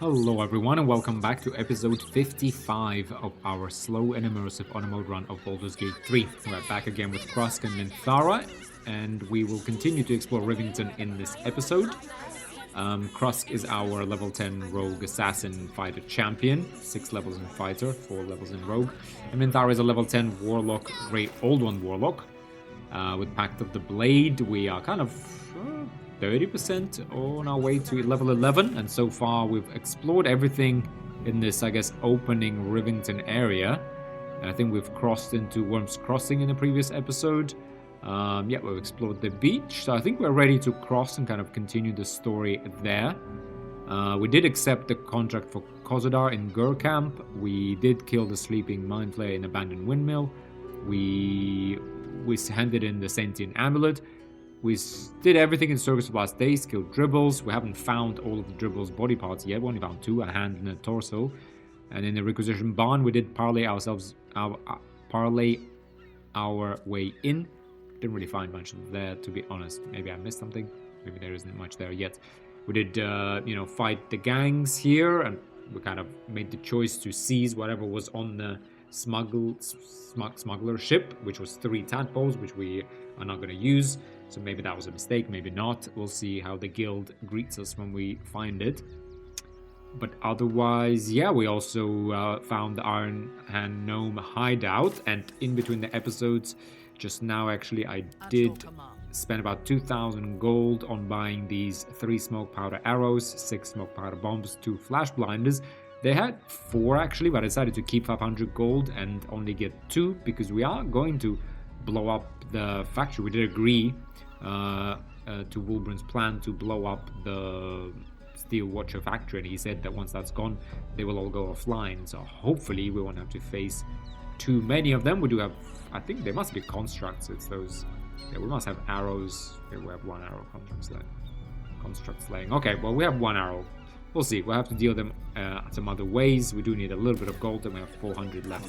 Hello everyone and welcome back to episode 55 of our slow and immersive on mode run of Baldur's Gate 3. We're back again with Krusk and Minthara, and we will continue to explore Rivington in this episode. Krusk is our level 10 rogue assassin fighter champion, 6 levels in fighter, 4 levels in rogue. And Minthara is a level 10 warlock, great old one warlock. With Pact of the Blade, we are kind of 30% on our way to level 11, and so far we've explored everything in this, I guess, opening Rivington area. And I think we've crossed into Worm's Crossing in the previous episode. Yeah, we've explored the beach, so I think we're ready to cross and kind of continue the story there. We did accept the contract for Kozadar in Gur Camp. We did kill the sleeping Mind Flayer in Abandoned Windmill. We handed in the Sentient Amulet. We did everything in Circus of Last Days, killed Dribbles. We haven't found all of the Dribbles' body parts yet. We only found 2, a hand and a torso. And in the Requisition Barn, we did parlay our way in. Didn't really find much there, to be honest. Maybe I missed something. Maybe there isn't much there yet. We did, fight the gangs here, and we kind of made the choice to seize whatever was on the smuggler ship, which was 3 tadpoles, which we are not going to use. So maybe that was a mistake, maybe not. We'll see how the guild greets us when we find it. But otherwise, yeah, we also found the Iron Hand Gnome hideout. And in between the episodes, just now actually, I did spend about 2,000 gold on buying these 3 smoke powder arrows, 6 smoke powder bombs, 2 flash blinders. They had 4 actually, but I decided to keep 500 gold and only get 2 because we are going to blow up the factory. We did agree to Wulbren's plan to blow up the Steel Watcher factory, and he said that once that's gone, they will all go offline. So hopefully we won't have to face too many of them. We do have, I think they must be constructs. It's those. Yeah, we must have arrows. Okay, we have 1 arrow construct slaying. Okay, well we have 1 arrow. We'll see. We'll have to deal them some other ways. We do need a little bit of gold, and we have 400 left.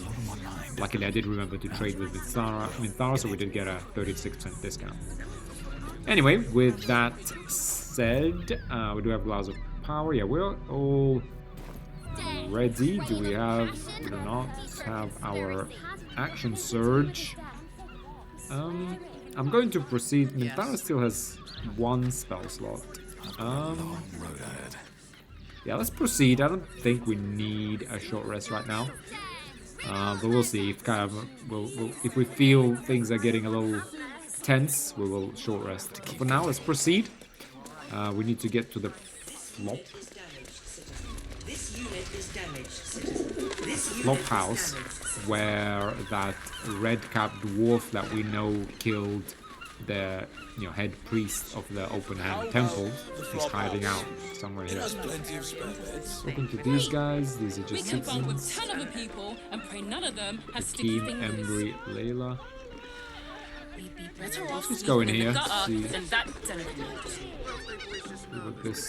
Luckily, I did remember to trade with Minthara, so we did get a 36% discount. Anyway, with that said, we do have Glass of Power. Yeah, we're all ready. We do not have our Action Surge. I'm going to proceed. Minthara still has 1 spell slot. Yeah, let's proceed. I don't think we need a short rest right now. But we'll see. If if we feel things are getting a little tense, we will short rest. But for now, let's proceed. We need to get to the flop house, where that red-capped dwarf that we know killed the head priest of the Open Hand Temple is hiding out somewhere here. Talking to these guys. These are just citizens. Hakeem, Embry, Layla. Let's just go in here. See what this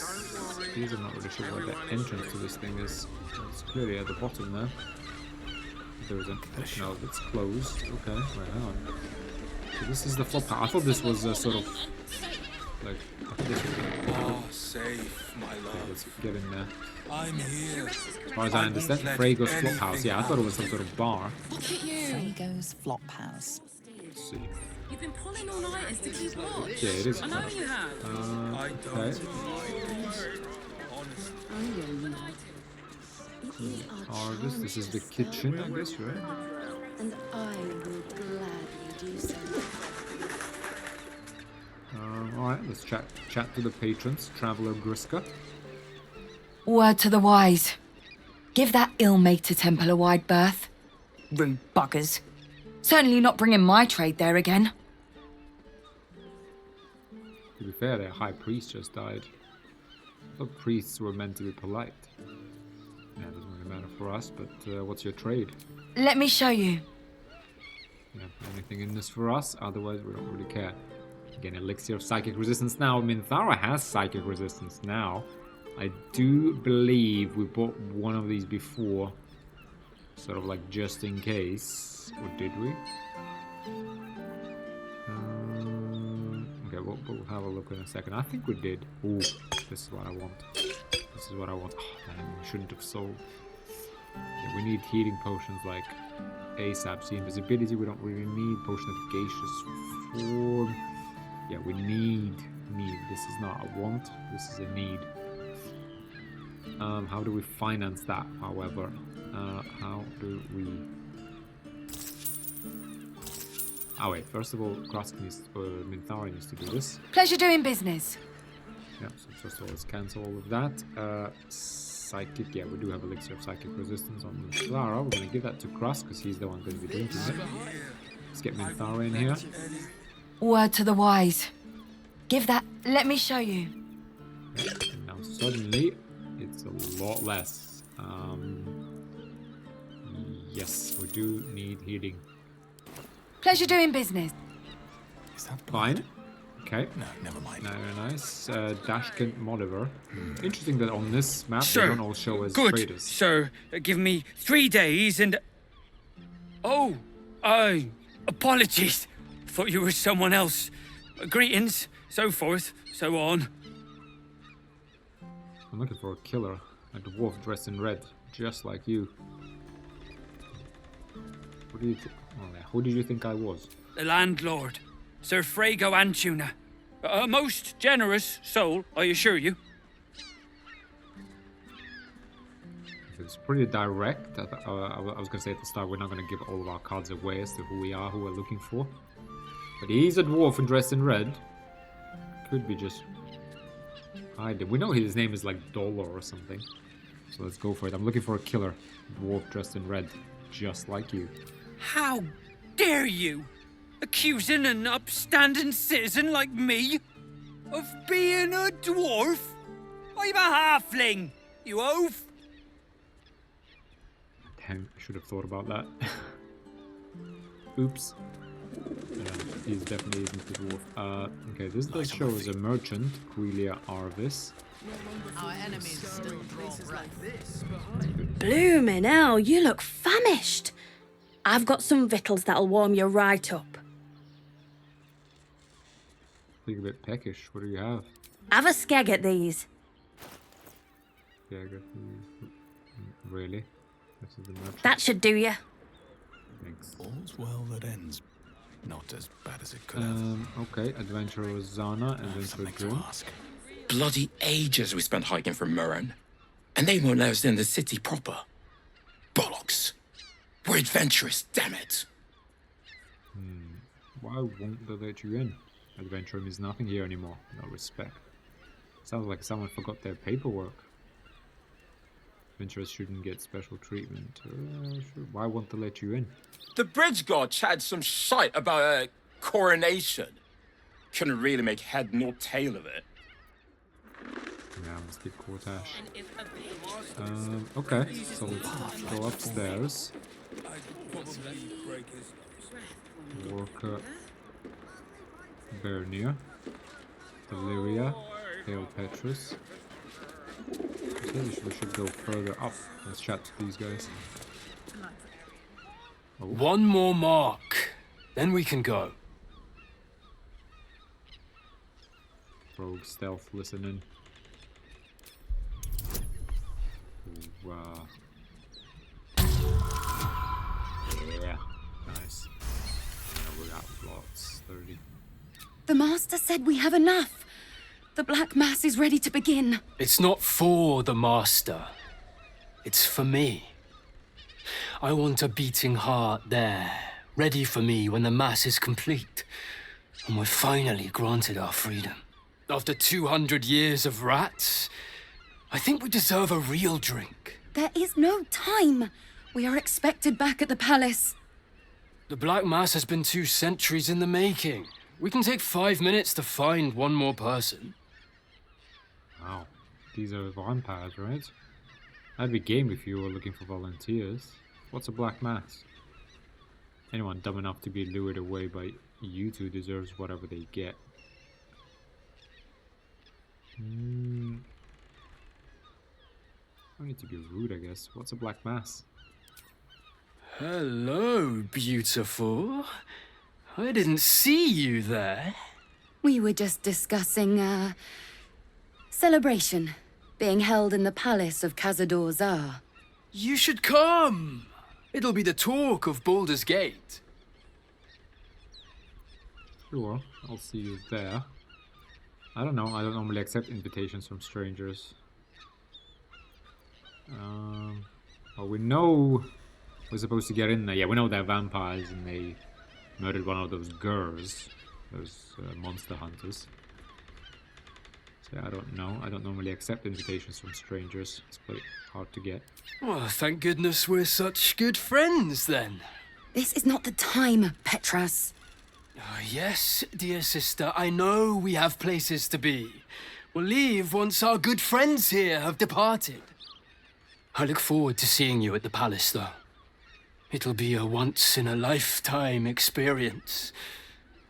is. I'm not really sure where the entrance to this thing is. It's clearly at the bottom there. There is an no, it's closed. Okay, right on. So this is the flop house. I thought this was a sort of like this. Safe, my love. Okay, let's get in there. I'm here. As far as I understand, Frago's flop house. Yeah, I thought it was some sort of bar. Frago's flop house. Let's see. You've been pulling all nighters to keep watch. Yeah, it is. I know you have. Okay. This is the kitchen, I guess, right? And I will gladly do so. Alright, let's chat to the patrons. Traveler Griska. Word to the wise. Give that ill-mated temple a wide berth. Rude buggers. Certainly not bringing my trade there again. To be fair, their high priest just died. I thought priests were meant to be polite. Yeah, it doesn't really matter for us, but what's your trade? Let me show you. Yeah, anything in this for us? Otherwise, we don't really care. Again, elixir of psychic resistance now. Minthara has psychic resistance now. I do believe we bought one of these before. Sort of like just in case. Or did we? Okay, we'll have a look in a second. I think we did. Ooh, this is what I want. This This is what I want. Oh, damn, we shouldn't have sold. Yeah, we need healing potions like ASAP. See, invisibility we don't really need. Potion of gaseous form. Yeah, we need. This is not a want. This is a need. How do we finance that, however? How do we... Oh wait, first of all, Krask needs, Minthara needs to do this. Pleasure doing business. Yeah, so first of all, let's cancel all of that. Psychic, yeah, we do have elixir of psychic resistance on Minthara. We're going to give that to Krask because he's the one going to be drinking it. Let's get Minthara in here. Word to the wise. Give that. Let me show you. And now suddenly, it's a lot less. Yes, we do need healing. Pleasure doing business. Is that Fine. Okay. No, never mind. No, nice. Dashkent Moliver. Interesting that on this map Sir, they don't all show as good, traders. sir. Give me 3 days and... Oh, apologies. Thought you were someone else. Greetings, so forth, so on. I'm looking for a killer. A dwarf dressed in red, just like you. What do you think? Oh, yeah. Who did you think I was? The landlord, Sir Frago Antuna. A most generous soul, I assure you. It's pretty direct. I was going to say at the start, we're not going to give all of our cards away as to who we are, who we're looking for. But he's a dwarf and dressed in red. Could be just hiding. We know his name is like Dollar or something. So let's go for it. I'm looking for a killer. Dwarf dressed in red. Just like you. How dare you? Accusing an upstanding citizen like me of being a dwarf? I'm a halfling, you oaf. Damn, I should have thought about that. Oops. He's definitely isn't the dwarf. Okay, this does show as a merchant, Quelia Arvis. Our enemies still draw breath. Bloomin' hell, you look famished. I've got some victuals that'll warm you right up. Look a bit peckish. What do you have? Have a skeg at these. Yeah, I got really? This is the merchant. That should do you. Thanks. All's well that ends. Not as bad as it could have. Okay, Adventurer Zana and then Something to Grim. ask. Bloody ages we spent hiking from Murren. And they won't let us in the city proper. Bollocks. We're adventurous, damn it. Why won't they let you in? Adventurer means nothing here anymore. No respect. Sounds like someone forgot their paperwork. Adventurers shouldn't get special treatment. Sure. Why won't they let you in? The bridge god chatted some shite about a coronation. Couldn't really make head nor tail of it. Yeah, let's get Cortash. Okay, so let's go upstairs. Worker Bernier, Deliria, Pale Petrus. I think we should go further up. Let's chat to these guys. Oh. One more mark, then we can go. Rogue stealth listening. Wow. Yeah, nice. Yeah, we got lots. 30. The master said we have enough. The Black Mass is ready to begin. It's not for the master. It's for me. I want a beating heart there, ready for me when the mass is complete. And we're finally granted our freedom. After 200 years of rats, I think we deserve a real drink. There is no time. We are expected back at the palace. The Black Mass has been 2 centuries in the making. We can take 5 minutes to find one more person. Wow, these are vampires, right? I'd be game if you were looking for volunteers. What's a black mass? Anyone dumb enough to be lured away by you two deserves whatever they get. I need to be rude, I guess. What's a black mass? Hello, beautiful. I didn't see you there. We were just discussing, celebration. being held in the palace of Cazador Zar. You should come. It'll be the talk of Baldur's Gate. Sure, I'll see you there. I don't know, I don't normally accept invitations from strangers. Well, we know we're supposed to get in there. Yeah, we know they're vampires and they murdered one of those gurs, those monster hunters. So I don't know. I don't normally accept invitations from strangers. It's quite hard to get. Well, thank goodness we're such good friends then. This is not the time, Petras. Yes, dear sister, I know we have places to be. We'll leave once our good friends here have departed. I look forward to seeing you at the palace, though. It'll be a once-in-a-lifetime experience.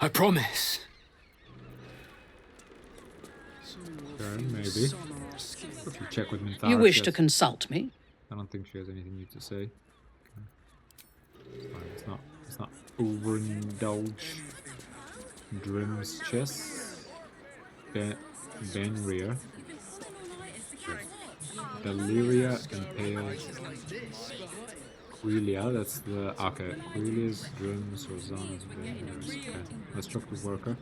I promise. Okay, maybe. If you check with Minthara, You wish to consult me? I don't think she has anything new to say. Okay. Let's not overindulge. Drim's chest. Benrir. Deliria impales. Quelia, that's the... Okay, Quelia's, Drims, Rosanna's, Benrir's. Okay, let's talk to worker.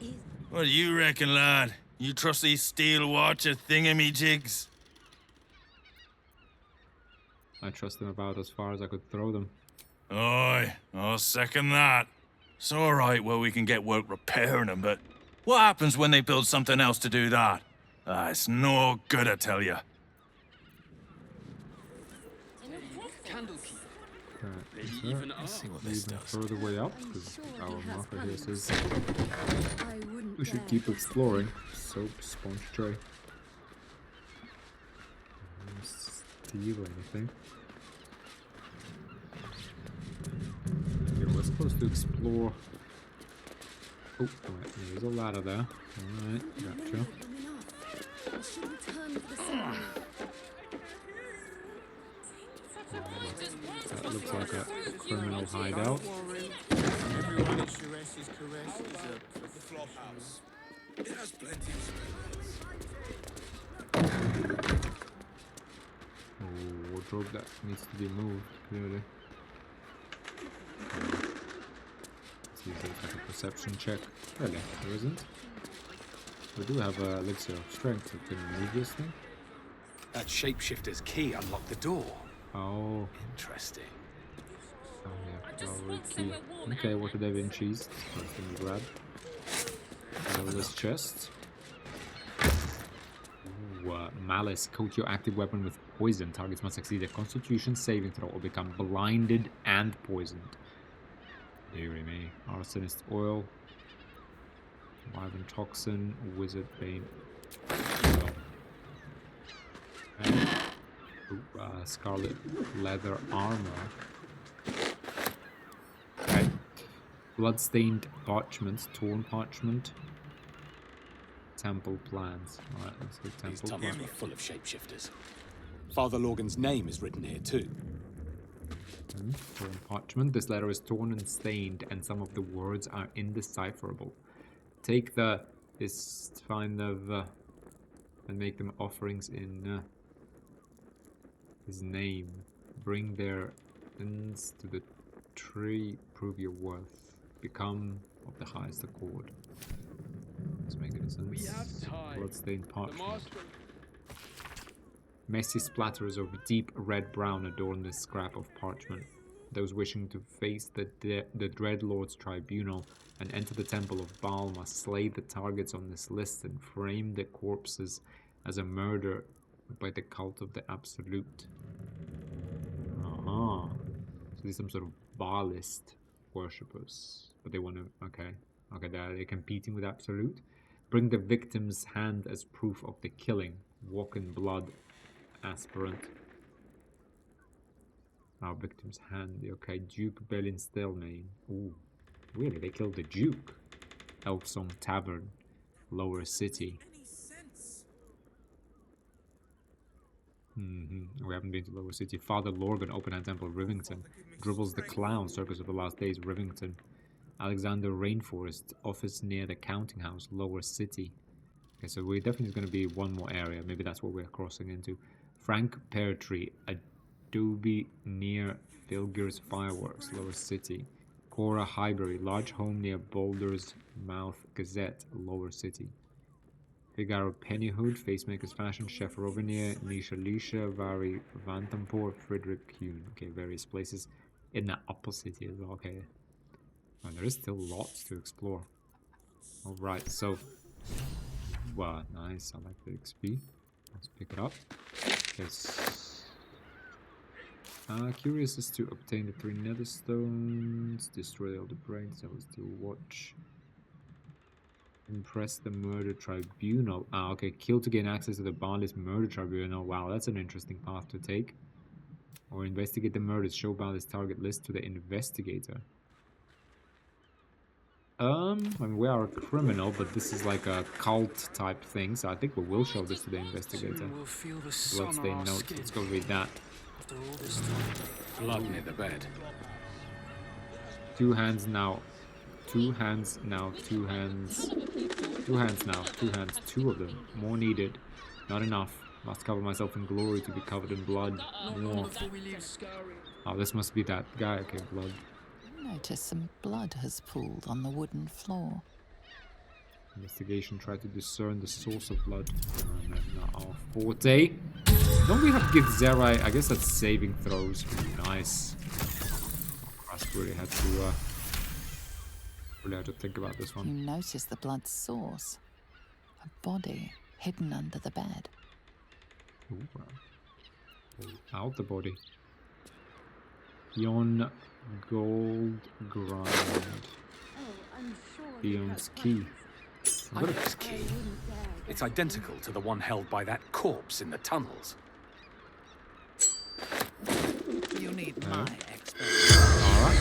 What do you reckon, lad? You trust these steel watcher thingamajigs? I trust them about as far as I could throw them. Aye, I'll second that. It's alright where we can get work repairing them, but what happens when they build something else to do that? Ah, it's no good, I tell you. Let's see what this does. Further way up, because our marker here says we should keep exploring. Soap, sponge tray. Steal anything. Okay, we're supposed to explore. Oh, right, there's a ladder there. Alright, gotcha. That looks like a criminal hideout. It has plenty of Oh, wardrobe that needs to be moved, clearly. Let's see if there's like a perception check. Really, there isn't. We do have a elixir of strength that can move this thing. That shapeshifter's key unlocked the door. Oh. Interesting. Oh yeah, cavalry key. Okay, water Da Vinci's. First thing we grab. This chest. Ooh, Malice. Coat your active weapon with poison. Targets must succeed a constitution saving throw or become blinded and poisoned. Deary me. Arsonist oil. Wyvern toxin. Wizard bane. And, scarlet leather armor. Okay. Bloodstained parchment. Torn parchment. Temple plans. Alright, let's go temple These tunnels plans. were full of shapeshifters. Father Lorgan's name is written here too. Torn parchment. This letter is torn and stained, and some of the words are indecipherable. Take this find of and make them offerings in his name. Bring their ends to the tree. Prove your worth. Become of the highest accord. Let's make it a sense. Bloodstained parchment. Messy splatters of deep red-brown adorn this scrap of parchment. Those wishing to face the Dreadlord's tribunal and enter the temple of Baal must slay the targets on this list and frame the corpses as a murder by the cult of the Absolute. So these are some sort of Baalist worshippers. But they want to... Okay, they're competing with Absolute. Bring the victim's hand as proof of the killing. Walk in blood. Aspirant. Our victim's hand. Okay, Duke Belin Stelmane. Ooh, really? They killed the Duke. Elfsong Tavern. Lower City. We haven't been to Lower City. Father Lorgan, Open Hand Temple, Rivington. Dribbles the Clown, Circus of the Last Days, Rivington. Alexander Rainforest, office near the counting house, Lower City. Okay, so we definitely going to be one more area. Maybe that's what we're crossing into. Frank Pear Tree, Adobe near Filgir's Fireworks, Lower City. Cora Highbury, large home near Baldur's Mouth Gazette, Lower City. Figaro Pennyhood, Facemaker's Fashion, Chef Rovenier, Nisha Lisha, Vari Vantampur, Frederick Kuhn. Okay, various places in the upper city as well. Okay. Oh, there is still lots to explore. Alright, so... Wow, nice. I like the XP. Let's pick it up. Yes. Curious is to obtain the 3 nether stones, destroy all the brains, I will still watch. Impress the murder tribunal. Okay, kill to gain access to the Baalis murder tribunal. Wow, that's an interesting path to take. Or investigate the murders, show Baalis target list to the investigator. I mean, we are a criminal, but this is like a cult type thing, so I think we will show this to the investigator. Bloodstain note. Let's go read that. Blood near the bed. 2 hands now. 2 hands now. 2 hands. 2 hands now. 2 hands. 2 of them. More needed. Not enough. Must cover myself in glory to be covered in blood. More. Oh, this must be that guy. Okay, blood. Notice some blood has pooled on the wooden floor. Investigation. Try to discern the source of blood. Not our forte. Don't we have Githzerai? I guess that's saving throws. Nice. Christ, really had to think about this one. You notice the blood's source. A body hidden under the bed. Ooh, out the body. Yon gold grind. Beyond's key. I got this key. It's identical to the one held by that corpse in the tunnels. You need my expertise. Alright.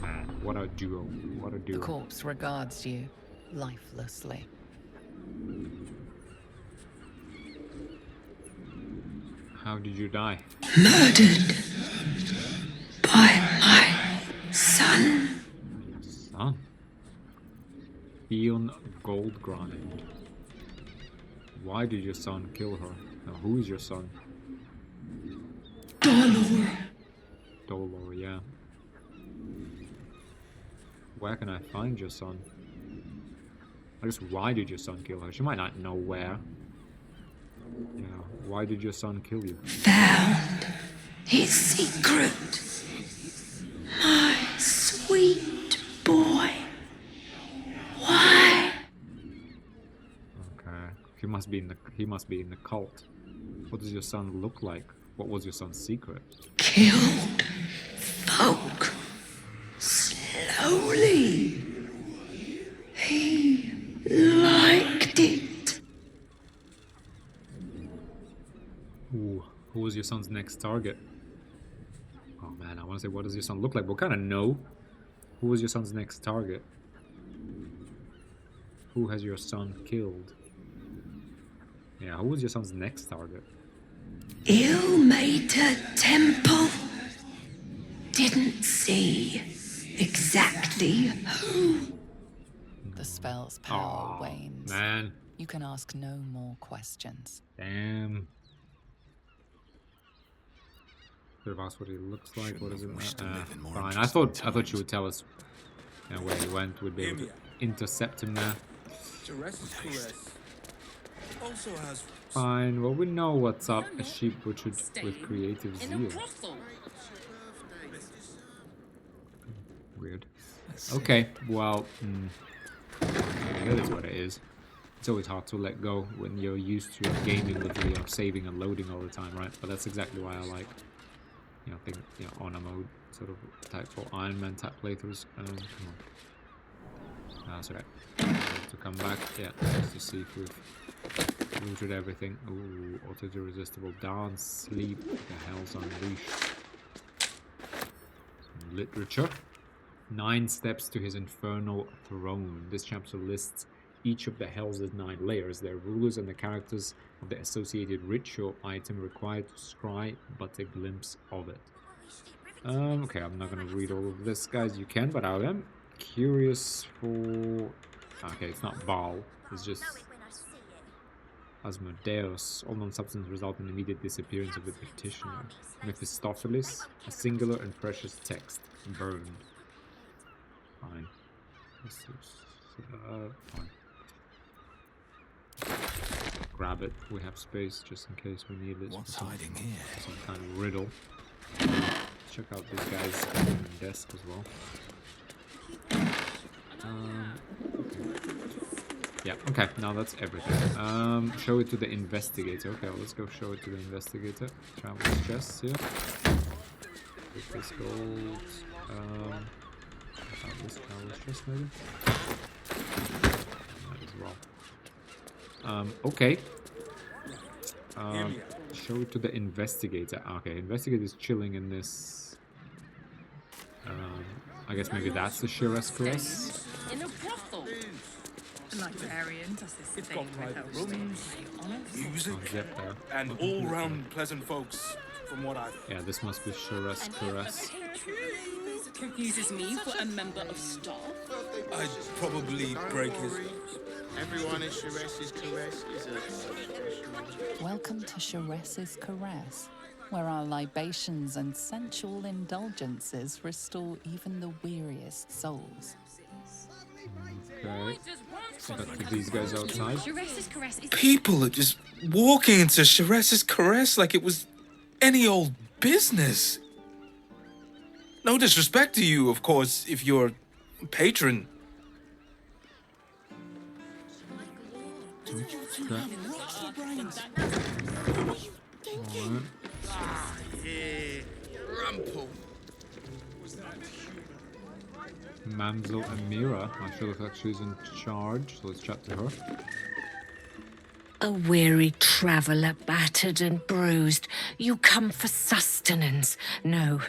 Man, what a duo. What a duo. The corpse regards you lifelessly. How did you die? Murdered by my son. Son? Eon Goldgrind. Why did your son kill her? Now, who is your son? Baldur. Dolor, yeah. Where can I find your son? I guess, why did your son kill her? She might not know where. Yeah, why did your son kill you? Found his secret. My sweet boy. Why? Okay, he must be in the cult. What does your son look like? What was your son's secret? Killed folk slowly. He liked it. Ooh, who was your son's next target? Oh man, I want to say, what does your son look like? We'll kind of know. Who was your son's next target? Who has your son killed? Yeah, who was your son's next target? Ill-mated temple. Didn't see exactly who. The spell's power wanes. Man. You can ask no more questions. Damn. Could have asked what he looks like. What is it? Fine. I thought you would tell us where he went. We'd be able to intercept him there. Also has Fine. Well, we know what's up. A sheep butchered with creative zeal. Weird. Okay. Well, that is what it is. It's always hard to let go when you're used to gaming with the saving and loading all the time, right? But that's exactly why I like, honor mode sort of type for Iron Man type playthroughs. Come on. That's okay. To come back, yeah, just to see if we've looted everything. Ooh, auto irresistible dance, sleep, the hell's unleashed. Some literature. 9 steps to his infernal throne. This chapter lists each of the Hell's 9 layers, their rulers, and the characters of the associated ritual item required to scry but a glimpse of it. Okay, I'm not gonna read all of this, guys. You can, but I am curious for... Okay, it's not Baal. It's just Asmodeus. All non-substance result in immediate disappearance of the petitioner. Mephistopheles, a singular and precious text. Burned. Fine. This is, fine. Grab it. We have space just in case we need it. What's hiding here? Some kind of riddle. Check out this guy's desk as well. Okay. Yeah, okay, now that's everything. Show it to the investigator. Okay, well, let's go show it to the investigator. Traveler's chest here. Take this gold. This traveler's chest maybe? That as well. Okay. Show it to the investigator. Okay, investigator is chilling in this. I guess maybe that's the Shira's caress. In a brothel. The librarian does this It's thing got with private those rooms, music, and Okay. all-round pleasant folks, from what I've... Yeah, this must be Shira's caress. Confuses me for a member of staff. I'd probably break his... Everyone is Shires's caress is a... Welcome to Shires's Caress, where our libations and sensual indulgences restore even the weariest souls. Okay. Back to these guys outside. People are just walking into Shires's caress like it was any old business. No disrespect to you, of course, if you're a patron. Mamsel Amira. I feel like she's in charge, so let's chat to her. A weary traveller, battered and bruised, you come for sustenance, no,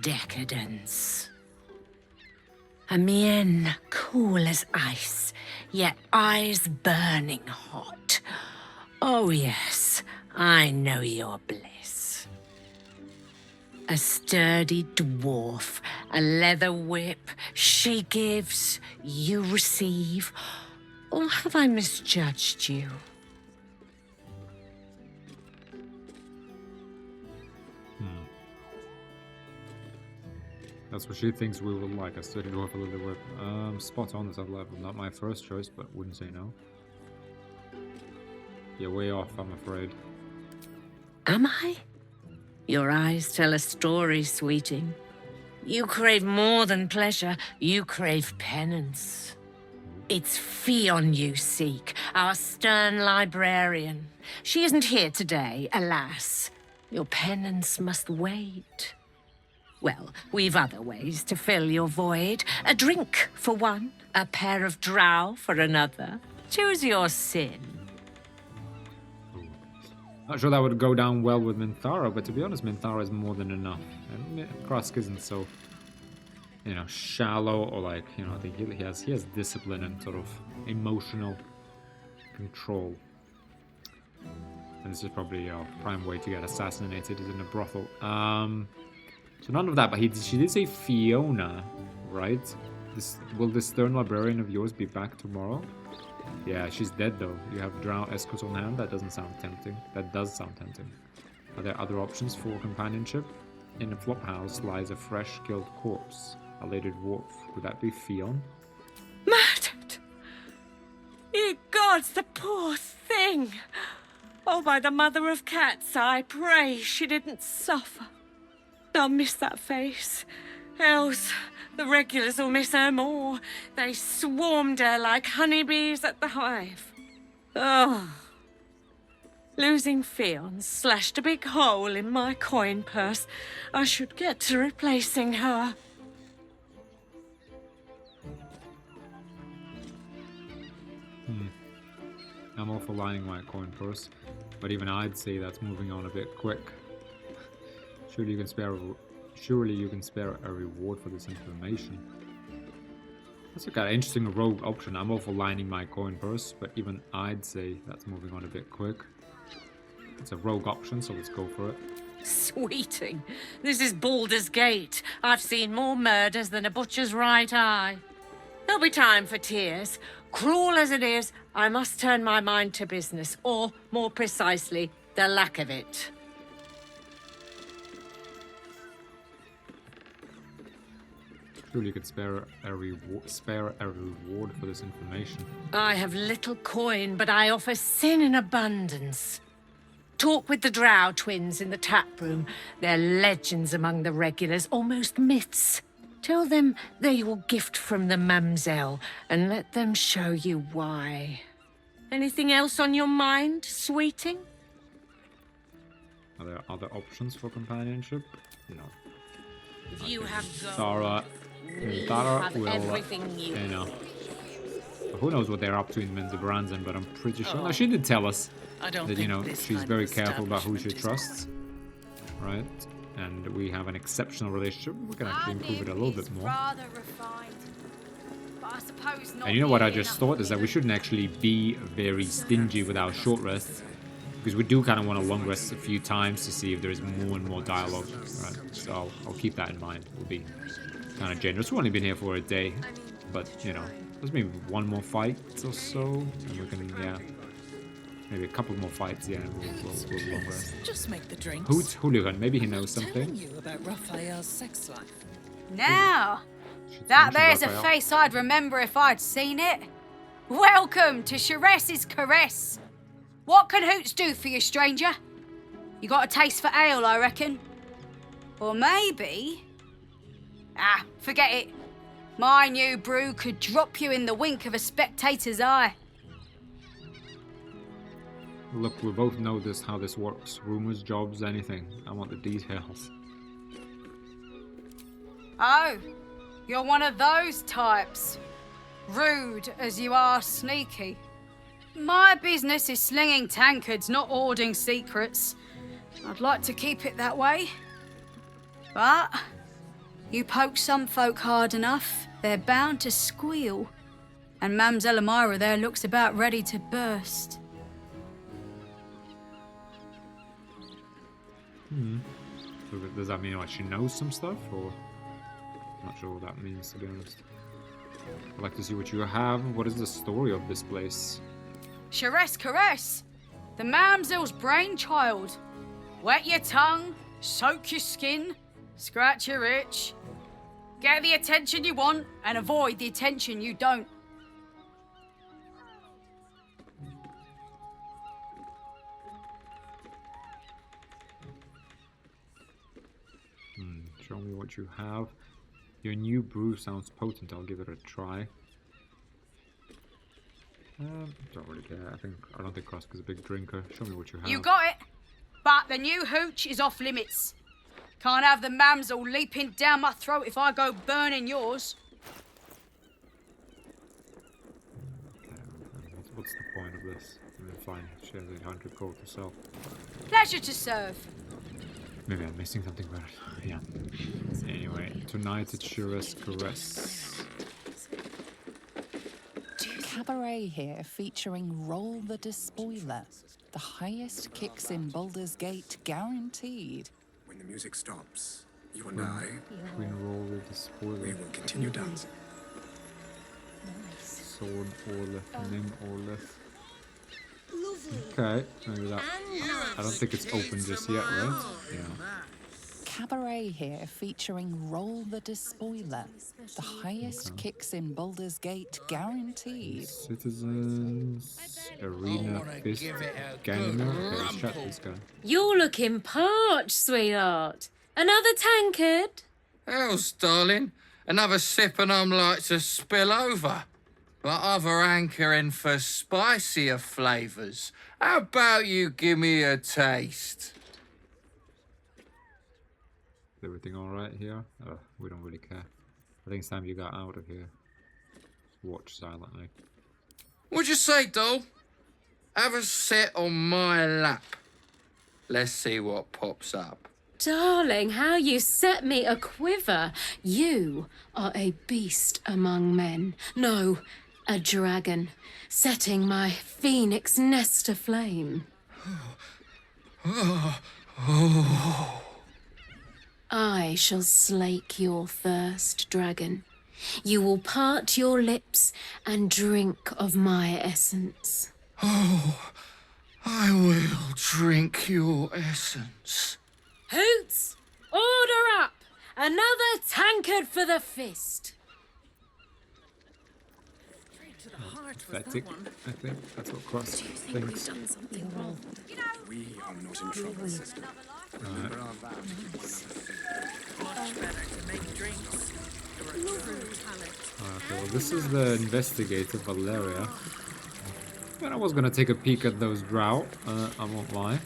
decadence. A mien cool as ice, yet eyes burning hot. Oh yes, I know your bliss. A sturdy dwarf, a leather whip, she gives, you receive. Or have I misjudged you? That's what she thinks we will like. A sturdy dwarf, a leather whip. Spot on, that's level. Not my first choice, but wouldn't say no. You're way off, I'm afraid. Am I? Your eyes tell a story, sweeting. You crave more than pleasure, you crave penance. It's Fionn you seek, our stern librarian. She isn't here today, alas. Your penance must wait. Well, we've other ways to fill your void. A drink for one, a pair of drow for another. Choose your sin. Not sure that would go down well with Minthara, but to be honest, Minthara is more than enough. And Krusk isn't so, you know, shallow or like, you know, I think he has discipline and sort of emotional control. And this is probably a prime way to get assassinated, is in a brothel. So none of that, but she did say Fiona, right? Will the stern librarian of yours be back tomorrow? Yeah, she's dead though. You have drow escort on hand? That doesn't sound tempting. That does sound tempting. Are there other options for companionship? In the flop house lies a fresh killed corpse. A lady dwarf. Would that be Fionn? Murdered! Ye gods, the poor thing! Oh, by the mother of cats, I pray she didn't suffer. I'll miss that face. Else, the regulars will miss her more. They swarmed her like honeybees at the hive. Oh. Losing Fionn slashed a big hole in my coin purse. I should get to replacing her. I'm all for lining my coin purse, but even I'd say that's moving on a bit quick. Surely you can spare a reward for this information. That's a kind of interesting rogue option. I'm all for lining my coin purse, but even I'd say that's moving on a bit quick. It's a rogue option, so let's go for it. Sweeting, this is Baldur's Gate. I've seen more murders than a butcher's right eye. There'll be time for tears. Cruel as it is, I must turn my mind to business, or, more precisely, the lack of it. Surely you could spare a reward for this information. I have little coin, but I offer sin in abundance. Talk with the Drow twins in the tap room. They're legends among the regulars, almost myths. Tell them they're your gift from the Mamselle, and let them show you why. Anything else on your mind, sweeting? Are there other options for companionship? No. You have Tara will, everything you know. Who knows what they're up to in Men's of Ranzan, but I'm pretty sure. No, she did tell us that, you know, she's very careful about who she trusts. Right? And we have an exceptional relationship. We can actually improve it a little bit more. And you know what I just thought is that we shouldn't actually be very stingy with our short rests, because we do kind of want to long rest a few times to see if there is more and more dialogue. Right? So I'll keep that in mind. We'll be kind of generous. We've only been here for a day, but you know, there's maybe one more fight or so, and we can, yeah, maybe a couple more fights. Yeah, and we'll long rest. Just make the drinks. Who's Hooligan? Maybe he knows something. Telling you about Raphael's sex life. Now, that there's a face I'd remember if I'd seen it. Welcome to Sharess's Caress. What can Hoots do for you, stranger? You got a taste for ale, I reckon. Or maybe... Ah, forget it. My new brew could drop you in the wink of a spectator's eye. Look, we both know how this works. Rumors, jobs, anything. I want the details. Oh, you're one of those types. Rude as you are sneaky. My business is slinging tankards, not hoarding secrets. I'd like to keep it that way. But you poke some folk hard enough, they're bound to squeal. And Mamselle Elmira there looks about ready to burst. So does that mean like she knows some stuff, or? I'm not sure what that means, to be honest. I'd like to see what you have. What is the story of this place? Sharess Caress, the Mamselle's brainchild. Wet your tongue, soak your skin, scratch your itch. Get the attention you want and avoid the attention you don't. Show me what you have. Your new brew sounds potent. I'll give it a try. Don't really care. I don't think Kroska's a big drinker. Show me what you have. You got it, but the new hooch is off limits. Can't have the mamsel leaping down my throat if I go burning yours. Okay. What's the point of this? I mean, fine. She has 800 gold to sell. Pleasure to serve. Maybe I'm missing something, but yeah. Anyway, tonight it's Sharess Caress. Cabaret here featuring Roll the Despoiler. The highest kicks in Baldur's Gate guaranteed. When the music stops, you and I Roll the Despoiler. We will continue dancing. Sword Orleth, Nim Orleth. Okay, maybe that. I don't think it's open just yet, right? Yeah. Cabaret here featuring Roll the Despoiler. The highest kicks in Baldur's Gate guaranteed. Citizens, Arena, Fist, Ganymede. Okay, let's chat to this guy. You're looking parched, sweetheart. Another tankard? Else, darling. Another sip and I'm like to spill over. But other hankering for spicier flavours. How about you give me a taste? Is everything alright here? We don't really care. I think it's time you got out of here. Watch silently. What'd you say, doll? Have a sit on my lap. Let's see what pops up. Darling, how you set me a quiver. You are a beast among men. No, a dragon, setting my phoenix nest aflame. Oh. I shall slake your thirst, dragon. You will part your lips and drink of my essence. Oh, I will drink your essence. Hoots, order up! Another tankard for the fist. Pathetic, I think. That's what Cross thinks. We are not in trouble, sister. Alright. Okay, well this is the investigator, Valeria. And I was gonna take a peek at those drow, I won't lie.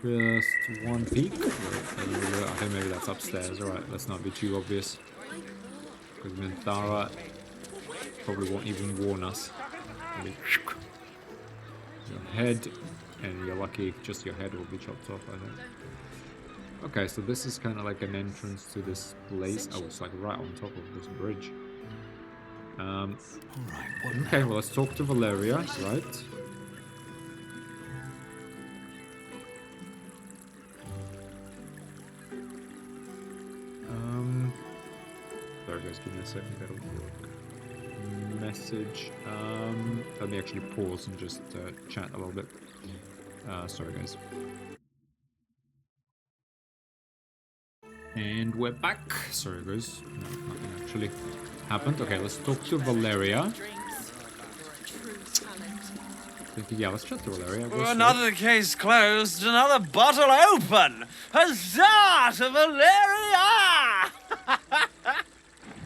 Just one peek. Wait, I think maybe that's upstairs. Alright, let's not be too obvious. Because Minthara probably won't even warn us. Your head, and you're lucky if just your head will be chopped off, I think. Okay, so this is kind of like an entrance to this place. Oh, it's like right on top of this bridge. Okay, well let's talk to Valeria, right? Sorry guys, give me a second, that'll work. Message, let me actually pause and just chat a little bit. Sorry guys. And we're back. Sorry guys, no, nothing actually happened. Okay, let's talk to Valeria. Yeah, let's chat to Valeria. Another case closed, another bottle open! Huzzah to Valeria!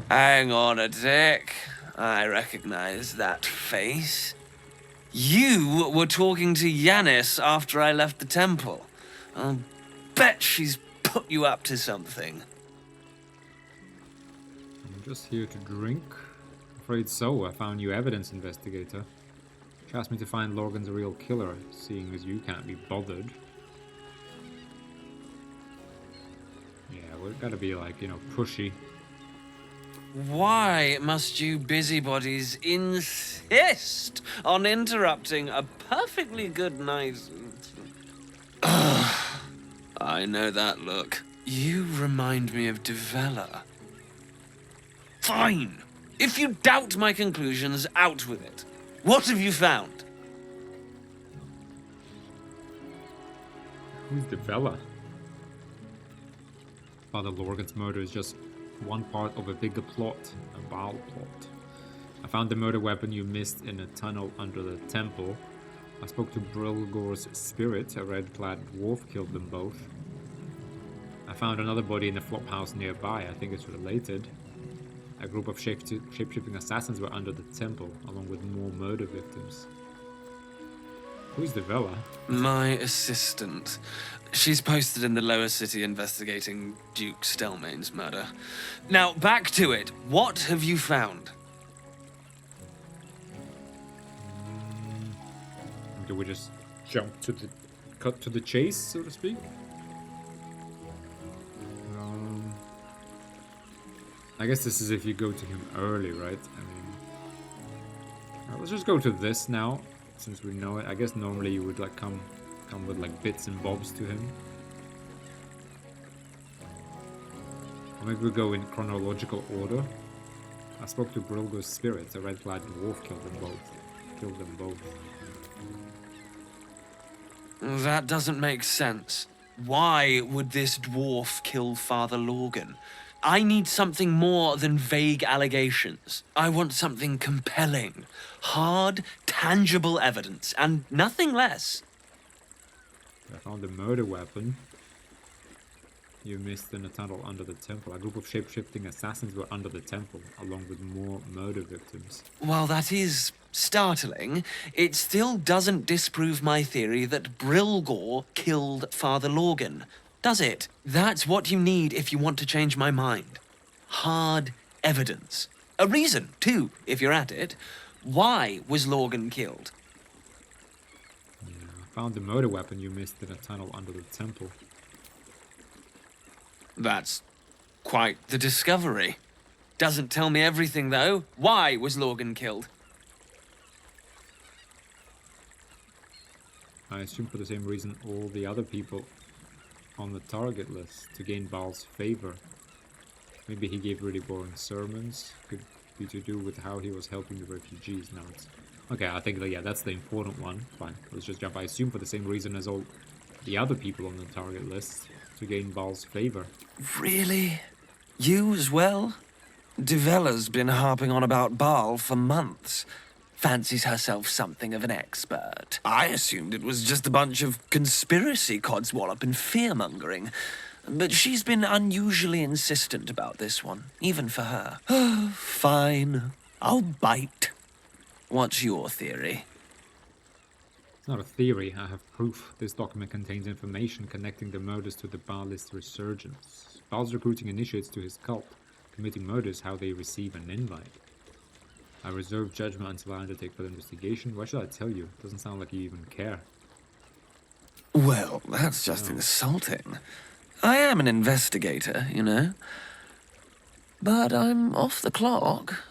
Hang on a tick. I recognize that face. You were talking to Yanis after I left the temple. I'll bet she's put you up to something. I'm just here to drink. Afraid so. I found new evidence, investigator. She asked me to find Lorgan's real killer, seeing as you can't be bothered. Yeah, we've got to be like, you know, pushy. Why must you busybodies insist on interrupting a perfectly good night? I know that look. You remind me of Devella. Fine. If you doubt my conclusions, out with it. What have you found? Who's Devella? Father Lorgan's murder is just one part of a bigger plot, a Baal plot. I found the murder weapon you missed in a tunnel under the temple. I spoke to Brilgor's spirit, a red-clad dwarf killed them both. I found another body in a flop house nearby, I think it's related. A group of shape-shifting assassins were under the temple, along with more murder victims. Who's Devella? My assistant. She's posted in the lower city investigating Duke Stelmane's murder. Now, back to it. What have you found? Do we just jump to the cut to the chase, so to speak? I guess this is if you go to him early, right? I mean, well, let's just go to this now, since we know it. I guess normally you would like come with like bits and bobs to him. Or maybe we go in chronological order. I spoke to Brilgo's spirit, a red-clad dwarf killed them both. That doesn't make sense. Why would this dwarf kill Father Lorgan? I need something more than vague allegations. I want something compelling. Hard, tangible evidence, and nothing less. I found a murder weapon you missed in a tunnel under the temple. A group of shape-shifting assassins were under the temple, along with more murder victims. While that is startling, it still doesn't disprove my theory that Brilgor killed Father Lorgan, does it? That's what you need if you want to change my mind. Hard evidence. A reason, too, if you're at it. Why was Lorgan killed? Yeah, I found the murder weapon you missed in a tunnel under the temple. That's quite the discovery. Doesn't tell me everything, though. Why was Lorgan killed? I assume for the same reason all the other people on the target list, to gain Baal's favor. Maybe he gave really boring sermons. Could be to do with how he was helping the refugees. Now it's... Okay, I think that, yeah, that's the important one. Fine, let's just jump. I assume for the same reason as all the other people on the target list, to gain Baal's favor. Really? You as well? Devella's been harping on about Baal for months. Fancies herself something of an expert. I assumed it was just a bunch of conspiracy codswallop and fear-mongering. But she's been unusually insistent about this one, even for her. Fine, I'll bite. What's your theory? It's not a theory, I have proof. This document contains information connecting the murders to the Baalist resurgence. Baal's recruiting initiates to his cult. Committing murders how they receive an invite. I reserve judgment until I undertake further investigation. Why should I tell you? Doesn't sound like you even care. Well, that's just insulting. I am an investigator, you know. But I'm off the clock.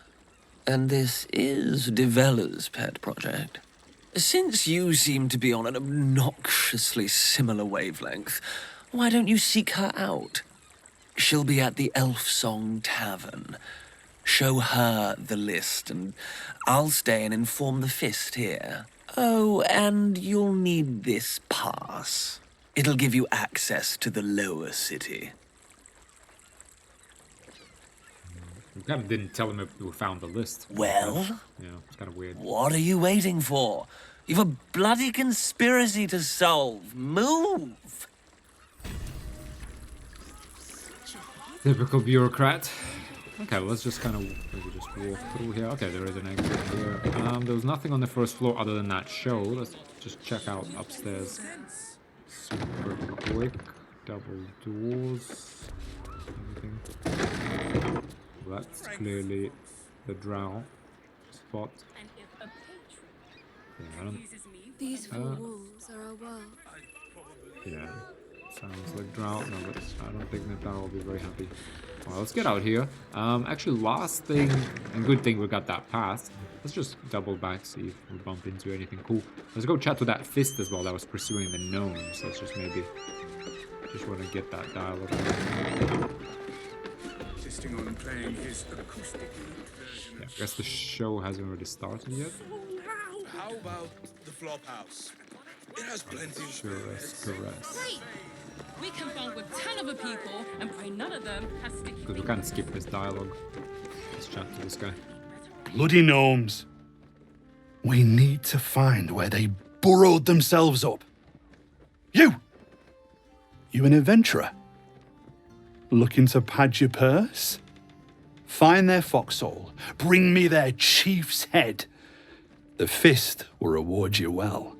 And this is Devella's pet project. Since you seem to be on an obnoxiously similar wavelength, why don't you seek her out? She'll be at the Elf Song Tavern. Show her the list, and I'll stay and inform the Fist here. Oh, and you'll need this pass. It'll give you access to the lower city. We kind of didn't tell him if we found the list. Well? Yeah, it's kind of weird. What are you waiting for? You've a bloody conspiracy to solve. Move! Typical bureaucrat. Okay, well, let's just kind of maybe just walk through here. Okay, there is an exit here. There was nothing on the first floor other than that show. Let's just check out upstairs. Super quick. Double doors. Anything. Well, that's clearly the drow spot. Yeah, I don't... These four walls are our world. Yeah, sounds like drought. No, but I don't think that will be very happy. Well, let's get out here. Actually, last thing, and good thing we got that pass. Let's just double back, see if we bump into anything cool. Let's go chat to that Fist as well that was pursuing the gnomes. Let's just maybe, just want to get that dialogue. Insisting on playing his acoustic version. Yeah, I guess the show hasn't really started yet. How about the flop house? It has plenty of Caress. Great! We can bond with 10 other people and pray none of them has sticky Because we can't skip this dialogue. Let's chat to this guy. Bloody gnomes. We need to find where they burrowed themselves up. You an adventurer? Looking to pad your purse? Find their foxhole. Bring me their chief's head. The Fist will reward you well.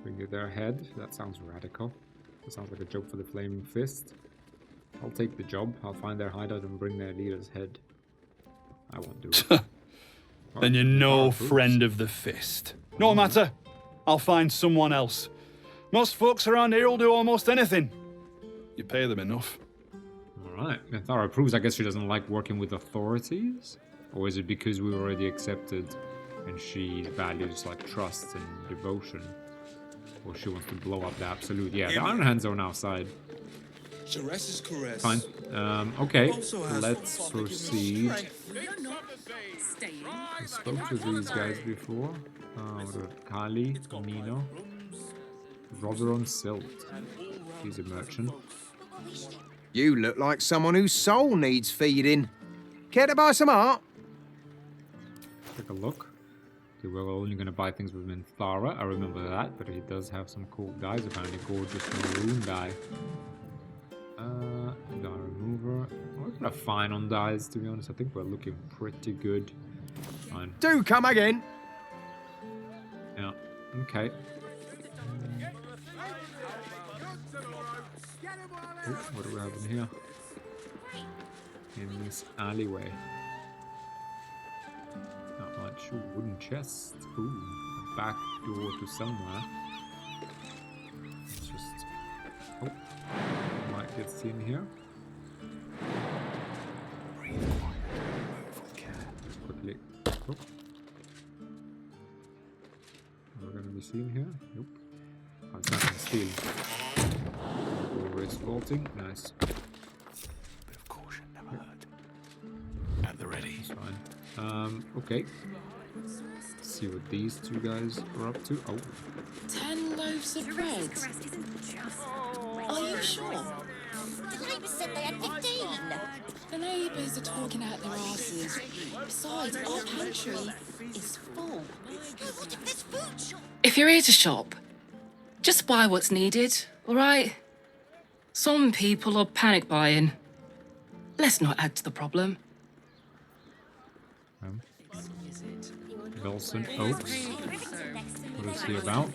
Bring you their head. That sounds radical. That sounds like a job for the Flaming Fist. I'll take the job. I'll find their hideout and bring their leader's head. I won't do it. Then you're no friend of the Fist. No matter. I'll find someone else. Most folks around here will do almost anything. You pay them enough. Alright. Thara approves. I guess she doesn't like working with authorities? Or is it because we already accepted and she values like trust and devotion? Or she wants to blow up the absolute? Yeah, the Iron Hands are on our side. Sheress's caress. Fine. Okay, let's proceed. I spoke to these guys before. Kali, Nino, Robber on Silt. He's a merchant. You look like someone whose soul needs feeding. Care to buy some art? Take a look. Okay, we're only going to buy things with Minthara. I remember that, but he does have some cool guys. Apparently, gorgeous maroon guy. Guy remover. We're kind of fine on dyes, to be honest. I think we're looking pretty good. Fine. Do come again. Yeah. Okay. Oh, what do we have in here? In this alleyway. Not much. Ooh, wooden chest. Ooh, a back door to somewhere. Let's just... Oh, might get seen here. Just quickly. Oh. We're gonna we seen here? Nope. Oh, it's not gonna steal. Always vaulting. Nice. Bit of caution never hurt. At the ready. That's fine. Okay. Let's see what these two guys are up to. Oh. 10 loaves of bread. Are you sure? The neighbours said they had 15. The neighbours are talking out their asses. Besides, our pantry is full. What if there's food short? If you're here to shop, just buy what's needed, all right? Some people are panic buying. Let's not add to the problem. Wilson Oaks. What is he about?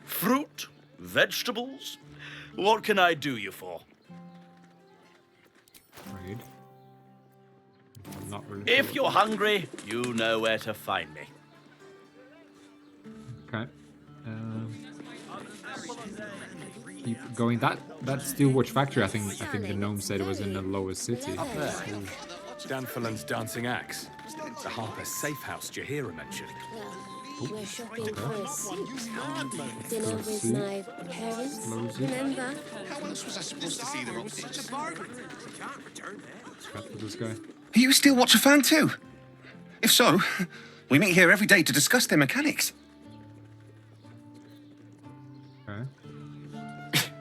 Fruit? Vegetables? What can I do you for? Trade. I'm not really If sure. you're hungry, you know where to find me. Okay. Keep going. That Steel Watch factory. I think the gnome said it was in the lowest city. Up there. Danfelland's dancing axe. The Harper safe house Jahira mentioned. We're shopping for a suit. Dinner Dinner with my parents, remember? How else was I supposed to see them? It was such a bargain. Scrap with this guy. Are you a Steel Watcher fan too? If so, we meet here every day to discuss their mechanics. Okay.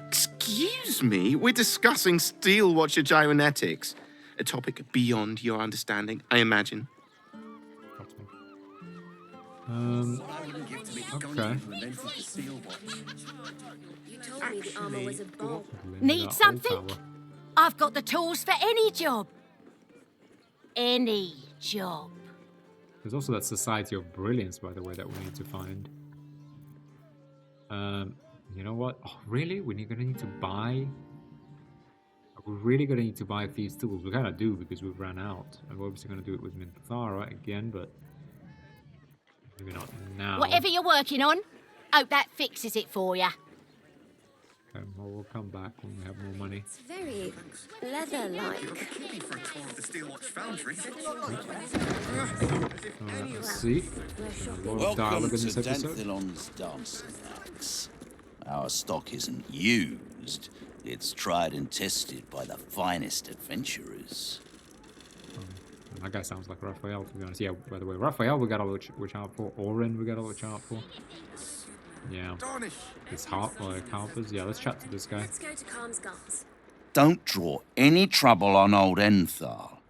Excuse me, we're discussing Steel Watcher gyrometics. A topic beyond your understanding, I imagine. Okay. You told me the armor was a bomb. Need something? I've got the tools for any job. Any job. There's also that Society of Brilliance, by the way, that we need to find. You know what? Oh, really? We're gonna need to buy... We're really gonna need to buy these tools. We kind of do, because we've ran out. And we're obviously gonna do it with Minthara again, but... maybe not now. Whatever you're working on, hope that fixes it for you. Okay, well, we'll come back when we have more money. It's very leather-like. Let's see. A lot of dialogue in this episode. Danfelland's dancing axe. Our stock isn't used. It's tried and tested by the finest adventurers. That guy sounds like Raphael, to be honest. Yeah, by the way, Raphael we gotta watch out for. Oren we gotta watch out for. Yeah. It's Harpers. Yeah, let's chat to this guy. Let's go to Calmsgard's. Don't draw any trouble on old Enthal.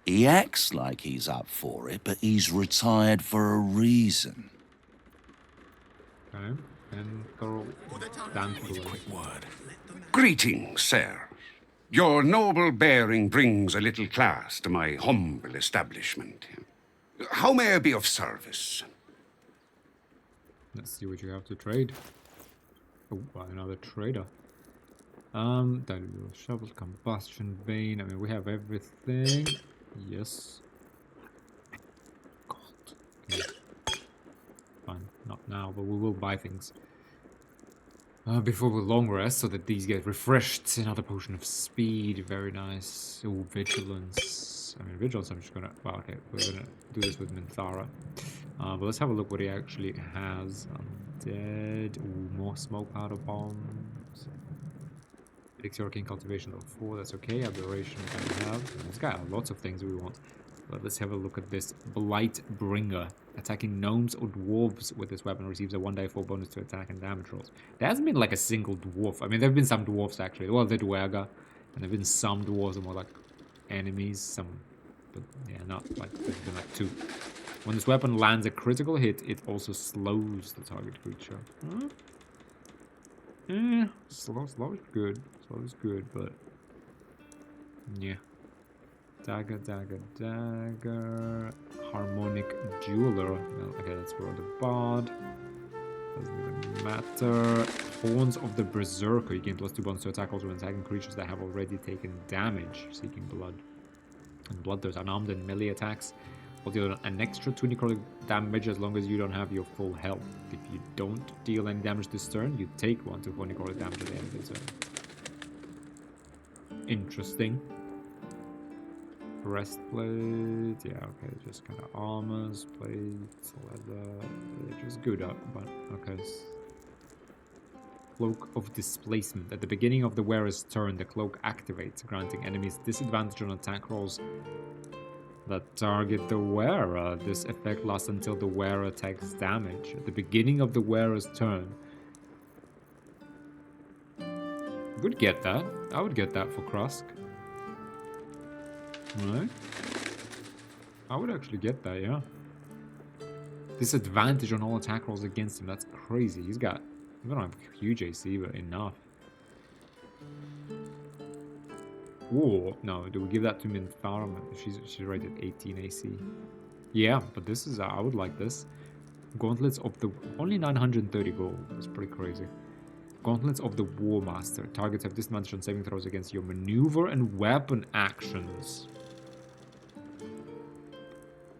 He acts like he's up for it, but he's retired for a reason. Okay. And Thorol Danful. Quick word. Greetings, sir. Your noble bearing brings a little class to my humble establishment. How may I be of service? Let's see what you have to trade. Oh, another trader. Diluvial shovel, combustion vein. I mean, we have everything. Yes. Gold. Okay. Fine, not now, but we will buy things. Before we long rest, so that these get refreshed. Another potion of speed, very nice. Oh, vigilance. I mean, vigilance, I'm just gonna... Well, okay, we're gonna do this with Minthara. But let's have a look what he actually has. Undead. Ooh, more smoke powder bombs. Elixir King cultivation level 4, that's okay. Aberration we can have. This guy has lots of things we want. But let's have a look at this Blight Bringer. Attacking gnomes or dwarves with this weapon receives a 1d4 bonus to attack and damage rolls. There hasn't been like a single dwarf. I mean, there have been some dwarves actually. Well, the Dwerga. And there have been some dwarves that were more like enemies. Some, but yeah, not like, there's been like 2. When this weapon lands a critical hit, it also slows the target creature. Slow is good. Slow is good, but yeah. Dagger. Harmonic Jeweler. Well, okay, let's roll the bard. Doesn't even matter. Horns of the Berserker. You gain +2 bonus to attack also when attacking creatures that have already taken damage. Seeking blood. And bloodthirst. Unarmed and melee attacks will deal an extra 2 necrotic damage as long as you don't have your full health. If you don't deal any damage this turn, you take 1 to 4 necrotic damage at the end of the turn. Interesting. Breastplate, yeah, okay, just kind of armors, plates, leather, was good, but okay. Cloak of Displacement. At the beginning of the wearer's turn, the cloak activates, granting enemies disadvantage on attack rolls that target the wearer. This effect lasts until the wearer takes damage. At the beginning of the wearer's turn. Would get that. I would get that for Krusk. Right? I would actually get that, yeah. Disadvantage on all attack rolls against him. That's crazy. He's got... I don't have huge AC, but enough. Whoa, no, do we give that to Minthara? She's rated 18 AC. Yeah, but this is, I would like this. Gauntlets of the, only 930 gold. That's pretty crazy. Gauntlets of the War Master. Targets have disadvantage on saving throws against your maneuver and weapon actions.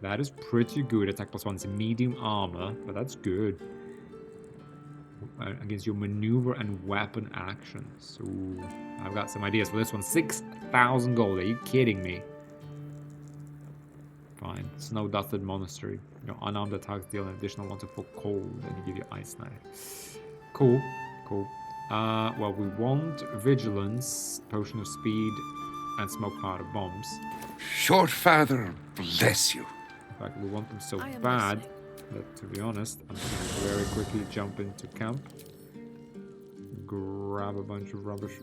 That is pretty good. Attack +1 is medium armor, but that's good. Against your maneuver and weapon actions. Ooh, I've got some ideas for this one. 6,000 gold. Are you kidding me? Fine. Snow Dusted Monastery. Your unarmed attacks deal an additional 1 to 4 cold, and you give you Ice Knife. Cool. Cool. Well, we want Vigilance, Potion of Speed, and Smoke Powder Bombs. Short Father, bless you. In fact, we want them so bad. But to be honest, I'm just going to very quickly jump into camp. Grab a bunch of rubbish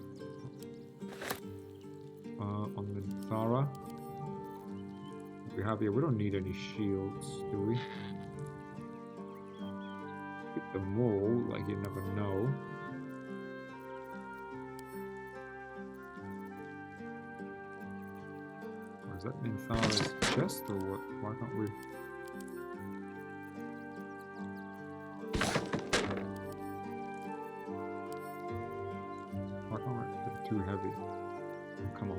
on Minthara. We have here, we don't need any shields, do we? Keep them all, like you never know. Or is that Minthara's chest or what? Why can't we? Too heavy. Oh, come on.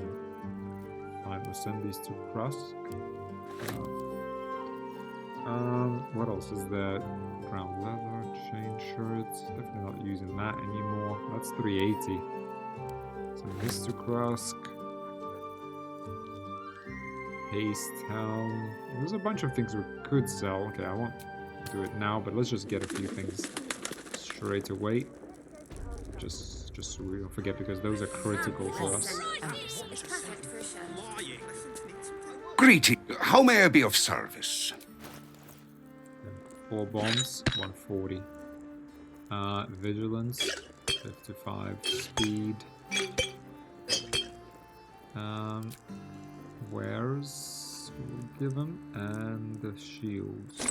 Fine, we'll send these to Krusk. What else is there? Brown leather, chain shirts. Definitely not using that anymore. That's 380. Send this to Krusk. Haste helm. There's a bunch of things we could sell. Okay, I won't do it now, but let's just get a few things straight away. Just so we don't forget, because those are critical for us. Greeting. How may I be of service? 4 bombs, 140. Vigilance, 55. Speed. Wares we'll give them, and the shields.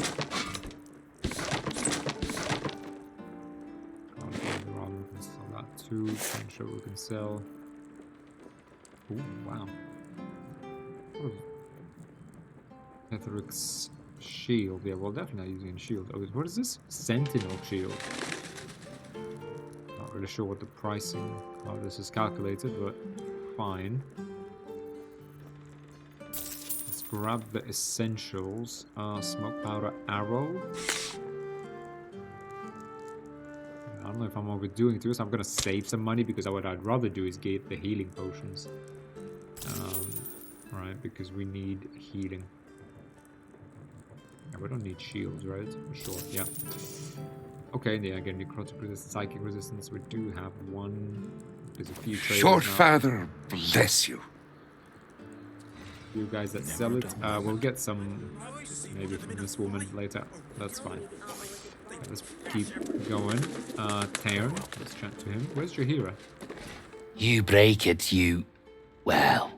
Two, I'm sure we can sell. Oh wow. Etheric's shield. Yeah, well, definitely not using shield. Oh, what is this? Sentinel shield. Not really sure what the pricing of this is calculated, but fine. Let's grab the essentials. Smoke powder arrow. I don't know if I'm overdoing it, so I'm gonna save some money, because what I'd rather do is get the healing potions. Right, because we need healing. Yeah, we don't need shields, right? Sure, yeah. Okay, yeah, again, necrotic resistance, psychic resistance. We do have one. There's a few traders Short now. Father, bless you. You guys that sell it, we'll get some maybe from this woman later. That's fine. Let's keep going. Taern, let's chat to him. Where's your hero? You break it, you... Well,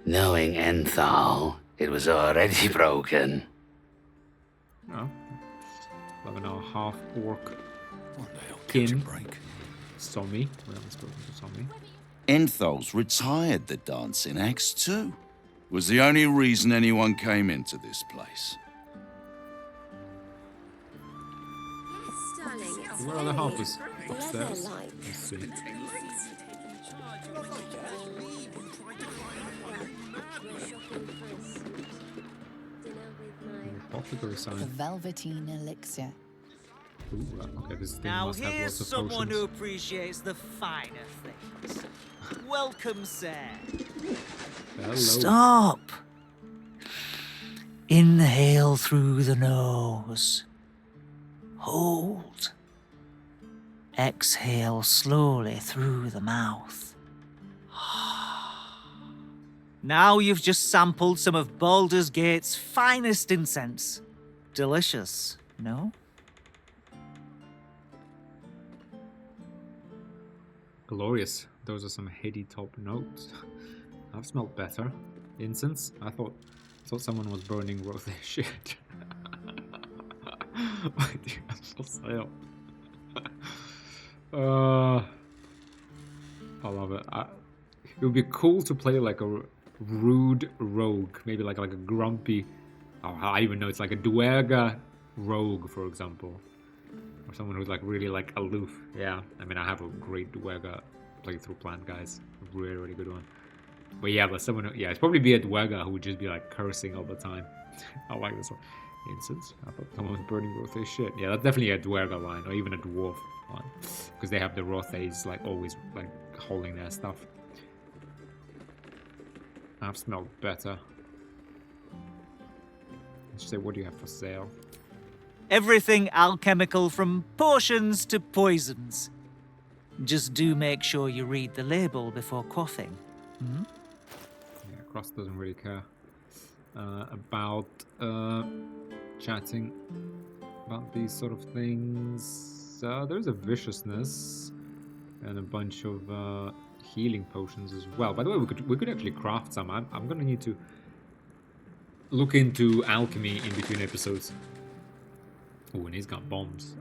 knowing Enthal, it was already broken. Oh. 11.5 orc kin. Sommi. We haven't spoken to Sommi. Enthal's retired the dancing axe too. Was the only reason anyone came into this place. Where are the harpers? Upstairs. Let's see. The Velveteen Elixir. Ooh, okay, this thing Now must have here's lots of someone potions. who appreciates the finer things. Welcome, sir. Hello. Stop. Inhale through the nose. Hold. Exhale slowly through the mouth. Now you've just sampled some of Baldur's Gate's finest incense. Delicious, no? Glorious. Those are some heady top notes. I've smelled better. Incense? I thought someone was burning both their shit. Why do you have for sale? I love it. It would be cool to play like a rude rogue, maybe like a grumpy. Oh, I even know it's like a duergar rogue, for example, or someone who's like really like aloof. Yeah, I mean I have a great duergar playthrough planned, guys. A really really good one. But yeah, but someone, yeah, it's probably be a duergar who would just be like cursing all the time. I like this one. Incense? I thought someone was burning both their shit. Yeah, that's definitely a duergar line, or even a dwarf line, because they have the Rothays like always like holding their stuff. I've smelled better. Let's say, what do you have for sale? Everything alchemical from potions to poisons. Just do make sure you read the label before quaffing. Hmm? Yeah, Cross doesn't really care about chatting about these sort of things. There's a viciousness and a bunch of healing potions as well. By the way, we could actually craft some. I'm gonna need to look into alchemy in between episodes. Oh, and he's got bombs.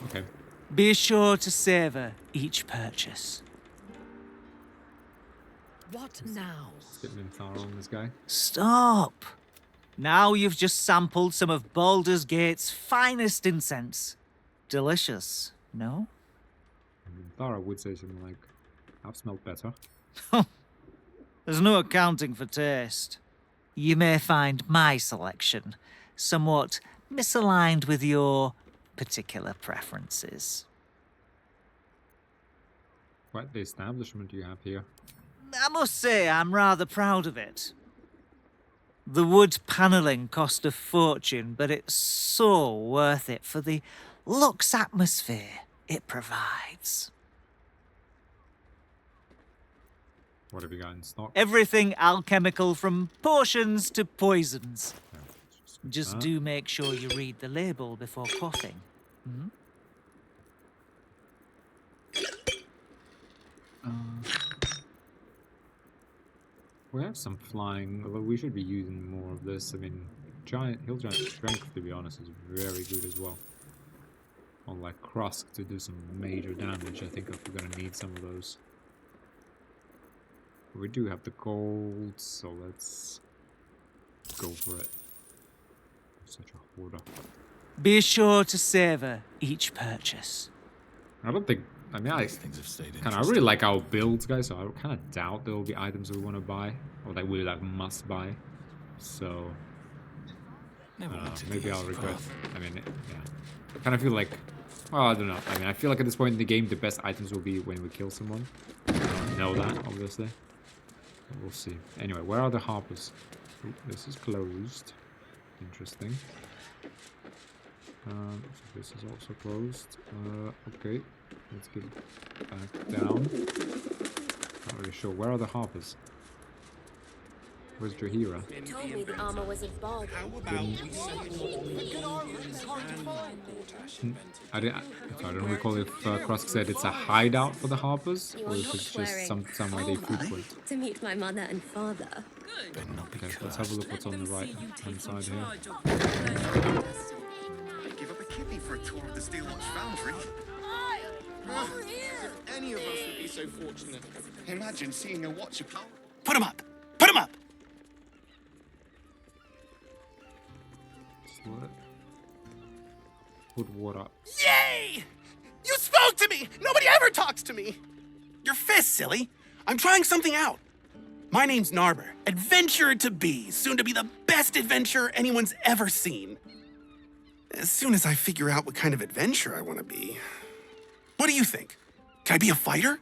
Okay. Be sure to savor each purchase. What now? Let's get Minthara on this guy. Stop! Now you've just sampled some of Baldur's Gate's finest incense. Delicious, no? Minthara would say something like, I've smelled better. There's no accounting for taste. You may find my selection somewhat misaligned with your particular preferences. Quite the establishment you have here. I must say I'm rather proud of it. The wood panelling cost a fortune, but it's so worth it for the luxe atmosphere it provides. What have you got in stock? Everything alchemical from potions to poisons. Just do make sure you read the label before quaffing. Hmm? We have some flying, although we should be using more of this. I mean, hill giant strength, to be honest, is very good as well. On like Krusk to do some major damage, I think we're gonna need some of those. We do have the gold, so let's go for it. Such a hoarder. Be sure to savor each purchase. I don't think. I mean, I really like our builds, guys. So I kind of doubt there will be items we want to buy or that we like must buy. So maybe I'll regret. I mean, yeah. I kind of feel like. Oh, I don't know. I mean, I feel like at this point in the game, the best items will be when we kill someone. I don't know that, obviously. But we'll see. Anyway, where are the harpers? Ooh, this is closed. Interesting. So this is also closed. Okay, let's get back down. Not really sure. Where are the harpers? Where's Jahira? You told me the armor was of Baldur. I don't recall if Krusk said it's a hideout for the harpers, or if it's just somewhere they frequent. To meet my mother and father. Okay, let's have a look what's on the right hand side here. I'd give up a kidney for a tour of the Steelwatch Foundry. If any of us would be so fortunate. Imagine seeing a watch of power. Put him up! Put him up! Put water. Yay! You spoke to me! Nobody ever talks to me! Your fist, silly. I'm trying something out. My name's Narber, adventurer to be, soon to be the best adventurer anyone's ever seen. As soon as I figure out what kind of adventurer I want to be. What do you think? Can I be a fighter?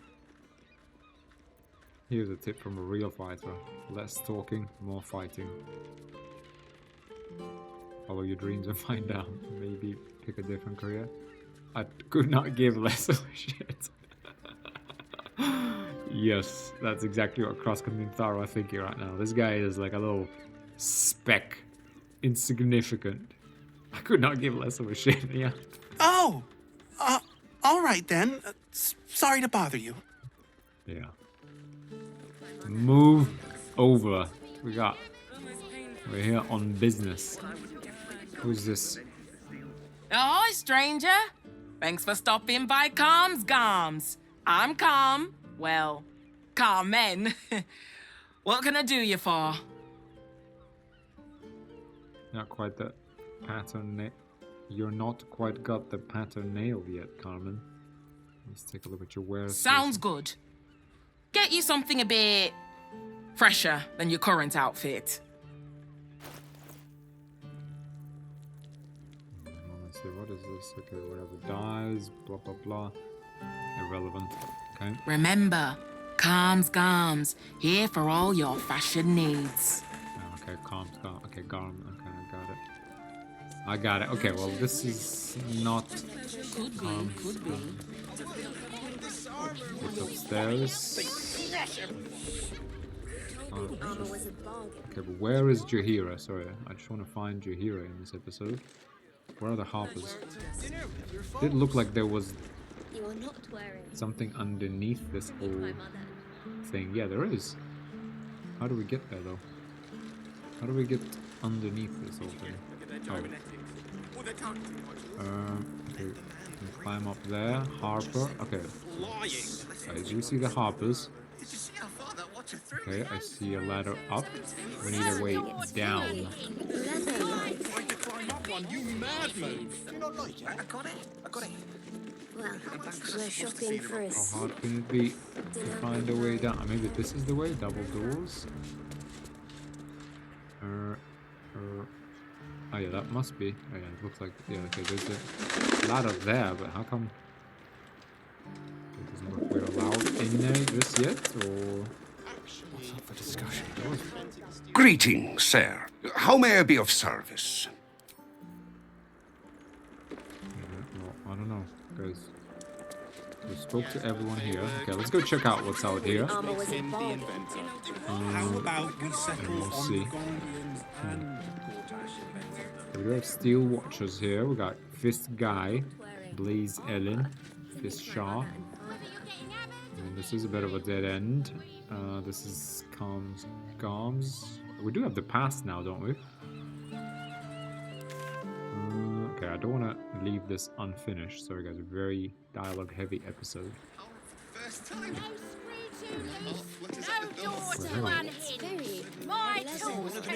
Here's a tip from a real fighter. Less talking, more fighting. Follow your dreams and find out. Maybe pick pick a different career. I could not give less of a shit. Yes, that's exactly what Cross-Cutting Tharo are thinking right now. This guy is like a little speck. Insignificant. I could not give less of a shit, yeah. Oh! All right then. Sorry to bother you. Yeah. Move over. We're here on business. Who's this? Ahoy, stranger. Thanks for stopping by Calm's Garms. I'm Calm. Well, Carmen. What can I do you for? Not quite the pattern. You're not quite got the pattern nailed yet, Carmen. Let's take a look at your wares. Sounds good. Get you something a bit fresher than your current outfit. Let's see, what is this? Okay, whatever. Dyes, blah, blah, blah. Irrelevant. Okay. Remember, Calm's Garms, here for all your fashion needs. Oh, okay, Calm's Garm. Okay, Garm. Okay, I got it. Okay, well, this is not Calm's Garm. It's upstairs. Okay, but where is Jaheira? Sorry, I just want to find Jaheira in this episode. Where are the Harpers? Did look like there was something underneath this whole thing. Yeah, there is. How do we get there, though? How do we get underneath this whole thing? Oh. Okay, we can climb up there. Harper. Okay. Guys, you see the Harpers. Okay, I see a ladder up. We need a way down. You madman! You not like it? I got it. Well, we're shopping for a How hard can it be to find a way down? Maybe this is the way? Double doors? Oh yeah, that must be. Oh yeah, it looks like. Yeah, okay, there's a ladder there, but how come it doesn't look we're allowed in this yet? Or. What's up for discussion? Greetings, sir. How may I be of service? Well, I don't know, guys. We spoke to everyone here. Okay, let's go check out what's out here. How about we settle we'll on see. We do have steel watchers here. We got Fist Guy, Blaze Ellen, Fist Shaw. And this is a bit of a dead end. This is Calm's Garms. We do have the past now, don't we? Okay, I don't want to leave this unfinished. Sorry guys, a very dialogue heavy episode.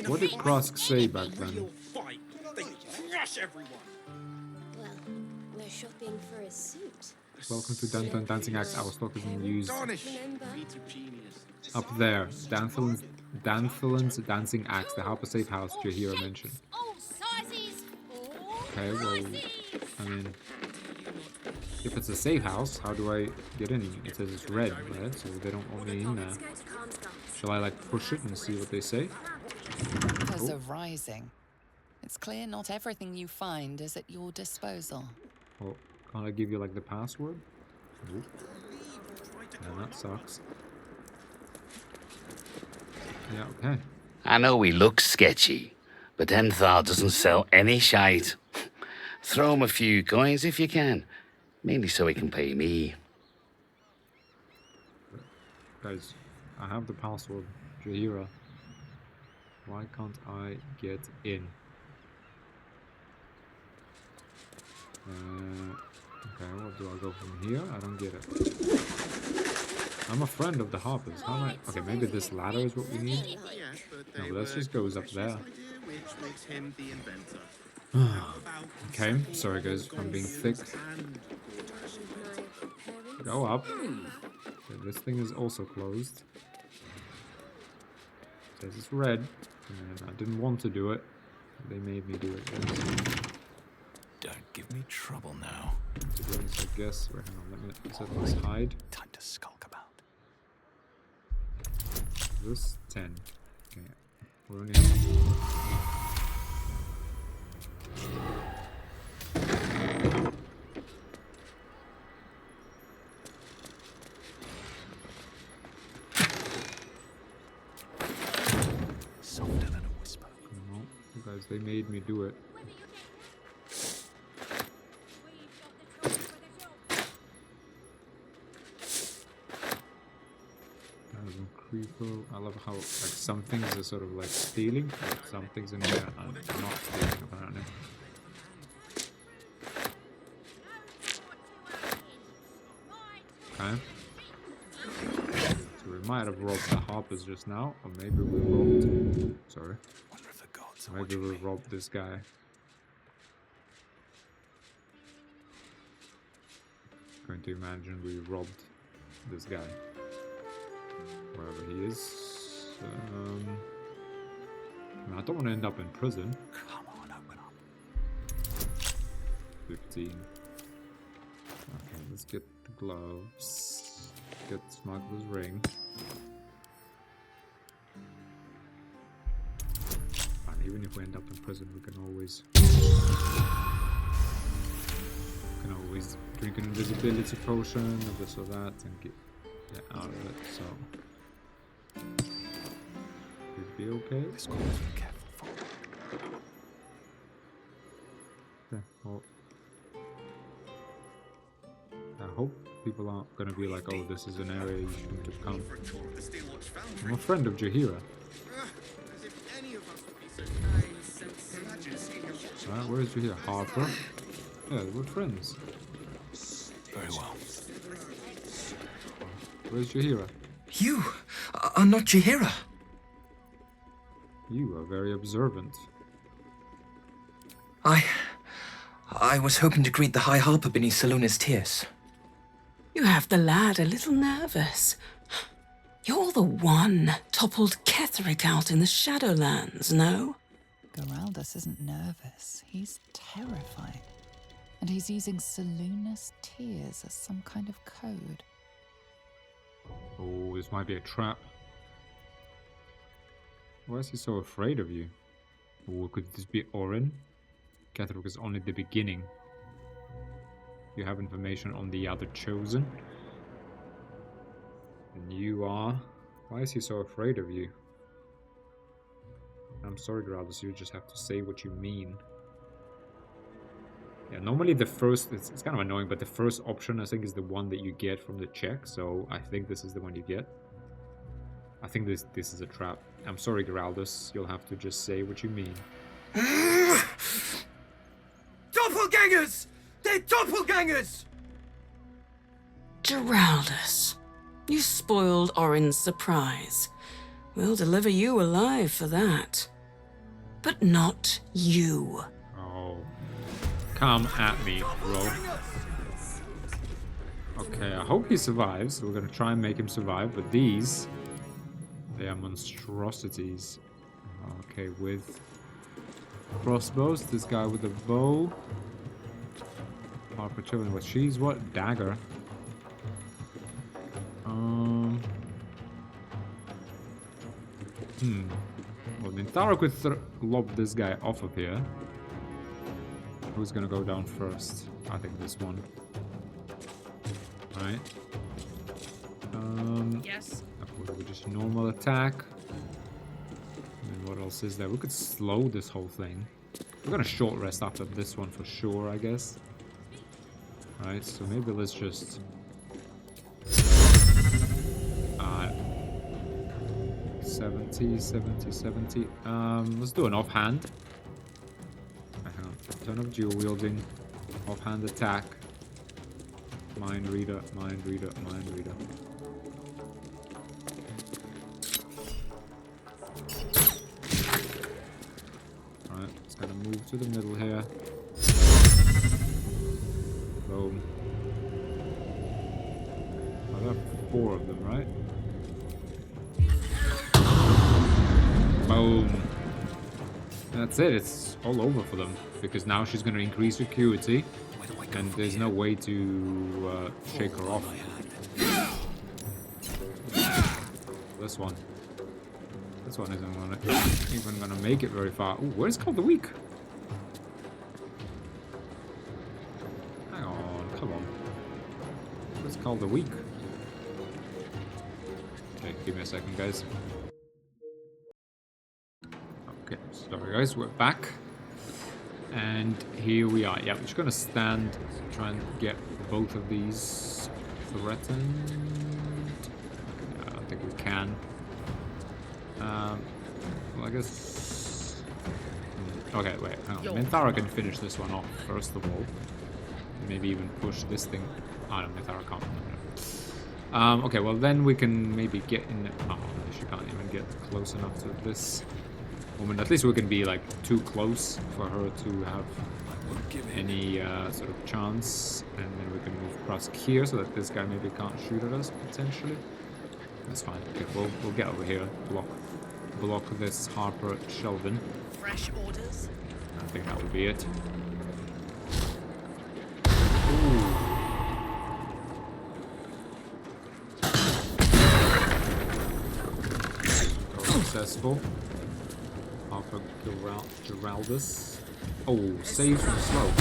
What did Krosk say back then? Well, we're shopping for a suit. Welcome to Danton Dancing Acts. Our stock is in use. Up there, Danthalin's Dancing Axe, the Harper Safe House Jaheira mentioned. Okay, well, I mean, if it's a safe house, how do I get in? It says it's red, right? So they don't want me in there. Shall I like push it and see what they say? Because of rising. It's clear not everything you find is at your disposal. Well, can't I give you like the password? Nope. Yeah, that sucks. Yeah, okay. I know we look sketchy, but Enthal doesn't sell any shite. Throw him a few coins if you can. Mainly so he can pay me. Guys, I have the password. Jaheira. Why can't I get in? Okay, what do I go from here? I don't get it. I'm a friend of the Harpers. How am I? Okay, maybe this ladder is what we need. No, but that just goes up there. Okay, sorry guys for being thick. Go up. Okay, this thing is also closed. It says it's red. And I didn't want to do it. They made me do it. Don't give me trouble now. I guess. Wait, hang on, let's hide. Time to skulk about. This 10. Okay. We're only They made me do it. Creeper. I love how like some things are sort of like stealing, but some things in here are not stealing apparently. Okay. So we might have robbed the harpers just now, or maybe we robbed. Sorry. Maybe we robbed this guy. Going to imagine we robbed this guy. Wherever he is. I don't want to end up in prison. Come on, open up. 15. Okay, let's get the gloves. Get the smuggler's ring. Fine, even if we end up in prison, we can always drink an invisibility potion or this or that and get out of it. So. Should be okay. Okay, well, I hope people aren't gonna be like, oh, this is an area you shouldn't have come. I'm a friend of Jaheira. Alright, where's Jaheira? Harper? Yeah, we're friends. Very well. Where's Jaheira? You are not Jaheira. You are very observant. I was hoping to greet the High Harper beneath Saluna's tears. You have the lad a little nervous. You're the one toppled Ketherick out in the Shadowlands, no? Geraldus isn't nervous. He's terrified. And he's using Saluna's tears as some kind of code. Oh, this might be a trap. Why is he so afraid of you? Or could this be Orin? Ketherick is only the beginning. You have information on the other chosen. And you are... Why is he so afraid of you? I'm sorry, Geraldus, you just have to say what you mean. Yeah, normally the first... It's kind of annoying, but the first option, I think, is the one that you get from the check. So I think this is the one you get. I think this is a trap. I'm sorry, Geraldus. You'll have to just say what you mean. Doppelgangers! They're doppelgangers! Geraldus, you spoiled Orin's surprise. We'll deliver you alive for that. But not you. Oh. Come at me, bro. Okay, I hope he survives. We're gonna try and make him survive, but these... They are monstrosities. Okay, with crossbows. This guy with a bow. Harper chilling with she's what? Dagger. Well, Nintaro could lob this guy off of here. Who's gonna go down first? I think this one. Alright. Yes. We just normal attack. And what else is there? We could slow this whole thing. We're gonna short rest after this one for sure, I guess. Alright, so maybe let's just... 70. Let's do an offhand. Hang on. Turn of dual wielding. Offhand attack. Mind reader, mind reader, mind reader. Alright, it's gonna move to the middle here. Boom. I have 4 of them, right? Boom. That's it, it's all over for them. Because now she's gonna increase security. And there's no way to shake her off. This one isn't even gonna make it very far. Ooh, where's Call the Weak? Hang on, come on. Where's Call the Weak? Okay, give me a second, guys. Okay, so Sorry guys, we're back. And here we are. Yeah, we're just gonna stand, try and get both of these threatened. I don't think we can. Well, I guess... Okay, wait, hang on. Minthara can finish this one off, first of all. Maybe even push this thing. Oh, no, Minthara can't. Okay, well then we can maybe get in... Oh, she can't even get close enough to this woman. At least we can be, like, too close for her to have any sort of chance. And then we can move across here so that this guy maybe can't shoot at us, potentially. That's fine. Okay, we'll get over here. Block this Harper Shelvin. Fresh orders? I think that will be it. Successful. Harper Geraldus. Oh, save from slow.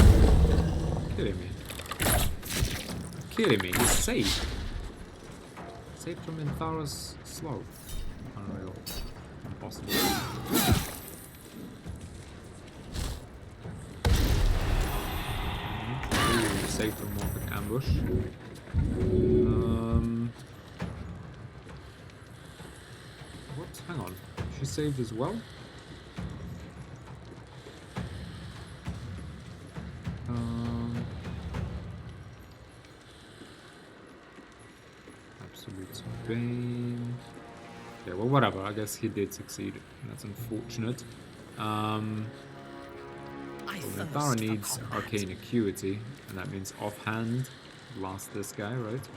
Kidding me. Kidding me, he's saved. Saved from Minthara's slow. Unreal. Impossible. Saved from Morphic ambush. What? Hang on. She saved as well? Absolute Bane. Yeah, well, whatever. I guess he did succeed. That's unfortunate. Minthara needs Arcane Acuity, and that means offhand blast this guy, right?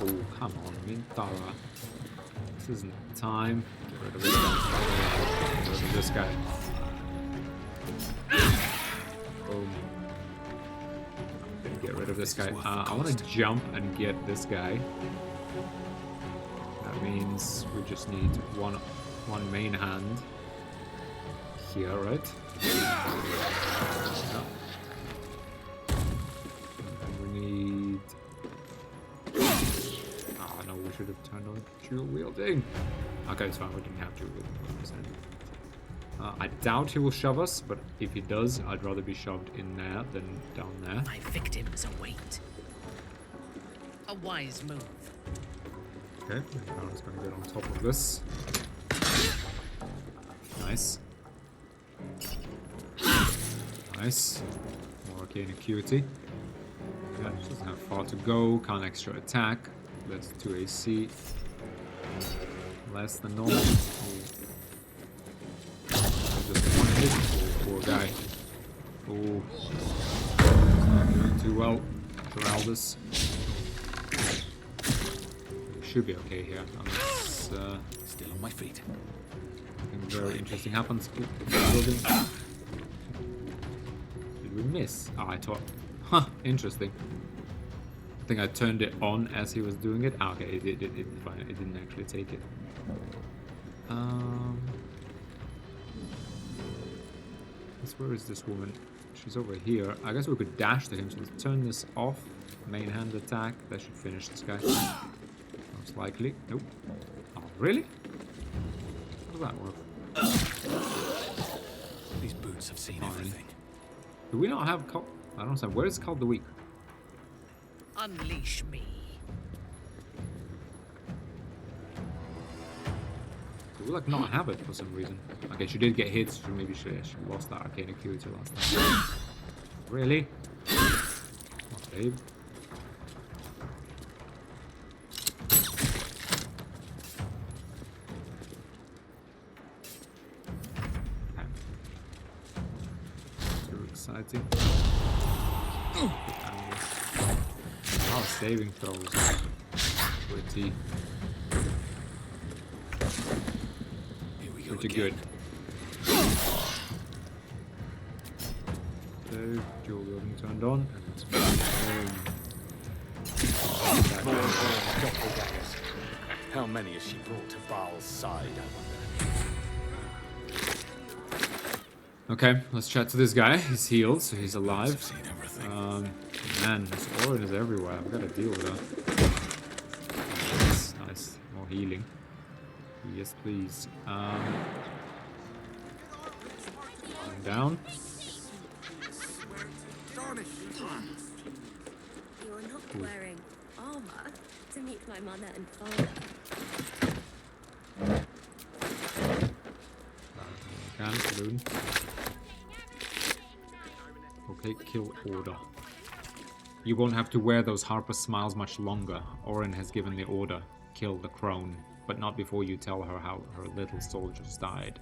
Oh, come on, Minthara. This isn't the time. Get rid of this guy. Get rid of this guy. Boom. Get rid of this guy. I want to jump and get this guy. That means we just need one main hand here, right? And we need... Oh no, we should have turned on dual wielding. Okay, it's fine, we didn't have dual wielding. I doubt he will shove us, but if he does, I'd rather be shoved in there than down there. My victims await. A wise move. Okay, now he's going to get on top of this. Nice. Nice. More Arcane Acuity. Yeah, doesn't have far to go. Can't extra attack. That's 2 AC. Less than normal. Just one hit. Poor guy. Oh. Not doing too well. Geraldus. Should be okay here. Unless, still on my feet. Something very interesting happens. Did we miss? Oh, I thought. Huh, interesting. I think I turned it on as he was doing it. Ah, okay, it didn't actually take it. Where is this woman? She's over here. I guess we could dash to him. So let's turn this off. Main hand attack. That should finish this guy. Most likely. Nope. Oh, really? How does that work? These boots have seen everything. Do we not have I don't understand. Where is Cult the Weak? Unleash me. Do we like not have it for some reason? Okay, she did get hit, so maybe she lost that Arcane Acuity last time. Really? Okay. Too exciting. Oh, saving throws. Pretty good. So, dual wielding turned on. How many has she brought to Baal's side, I wonder? Okay, let's chat to this guy. He's healed, so he's alive. Man, this Orin is everywhere. I've got to deal with that. Nice. More healing. Yes, please. down. You're not wearing armor to meet my mother and father. Can balloon. Okay, kill order. You won't have to wear those Harper smiles much longer. Orin has given the order. Kill the crone, but not before you tell her how her little soldiers died.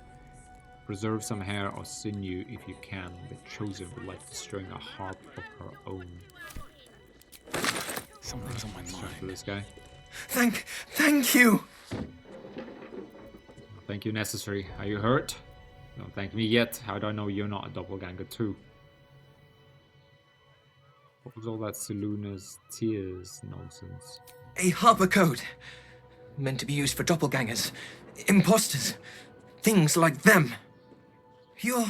Preserve some hair or sinew if you can. The Chosen would like to string a harp of her own. Something's on my mind. For this guy. Thank you! Thank you, necessary. Are you hurt? Don't thank me yet. How do I know you're not a doppelganger too? What was all that Seluna's tears nonsense? A Harper code. Meant to be used for doppelgangers, imposters, things like them. You're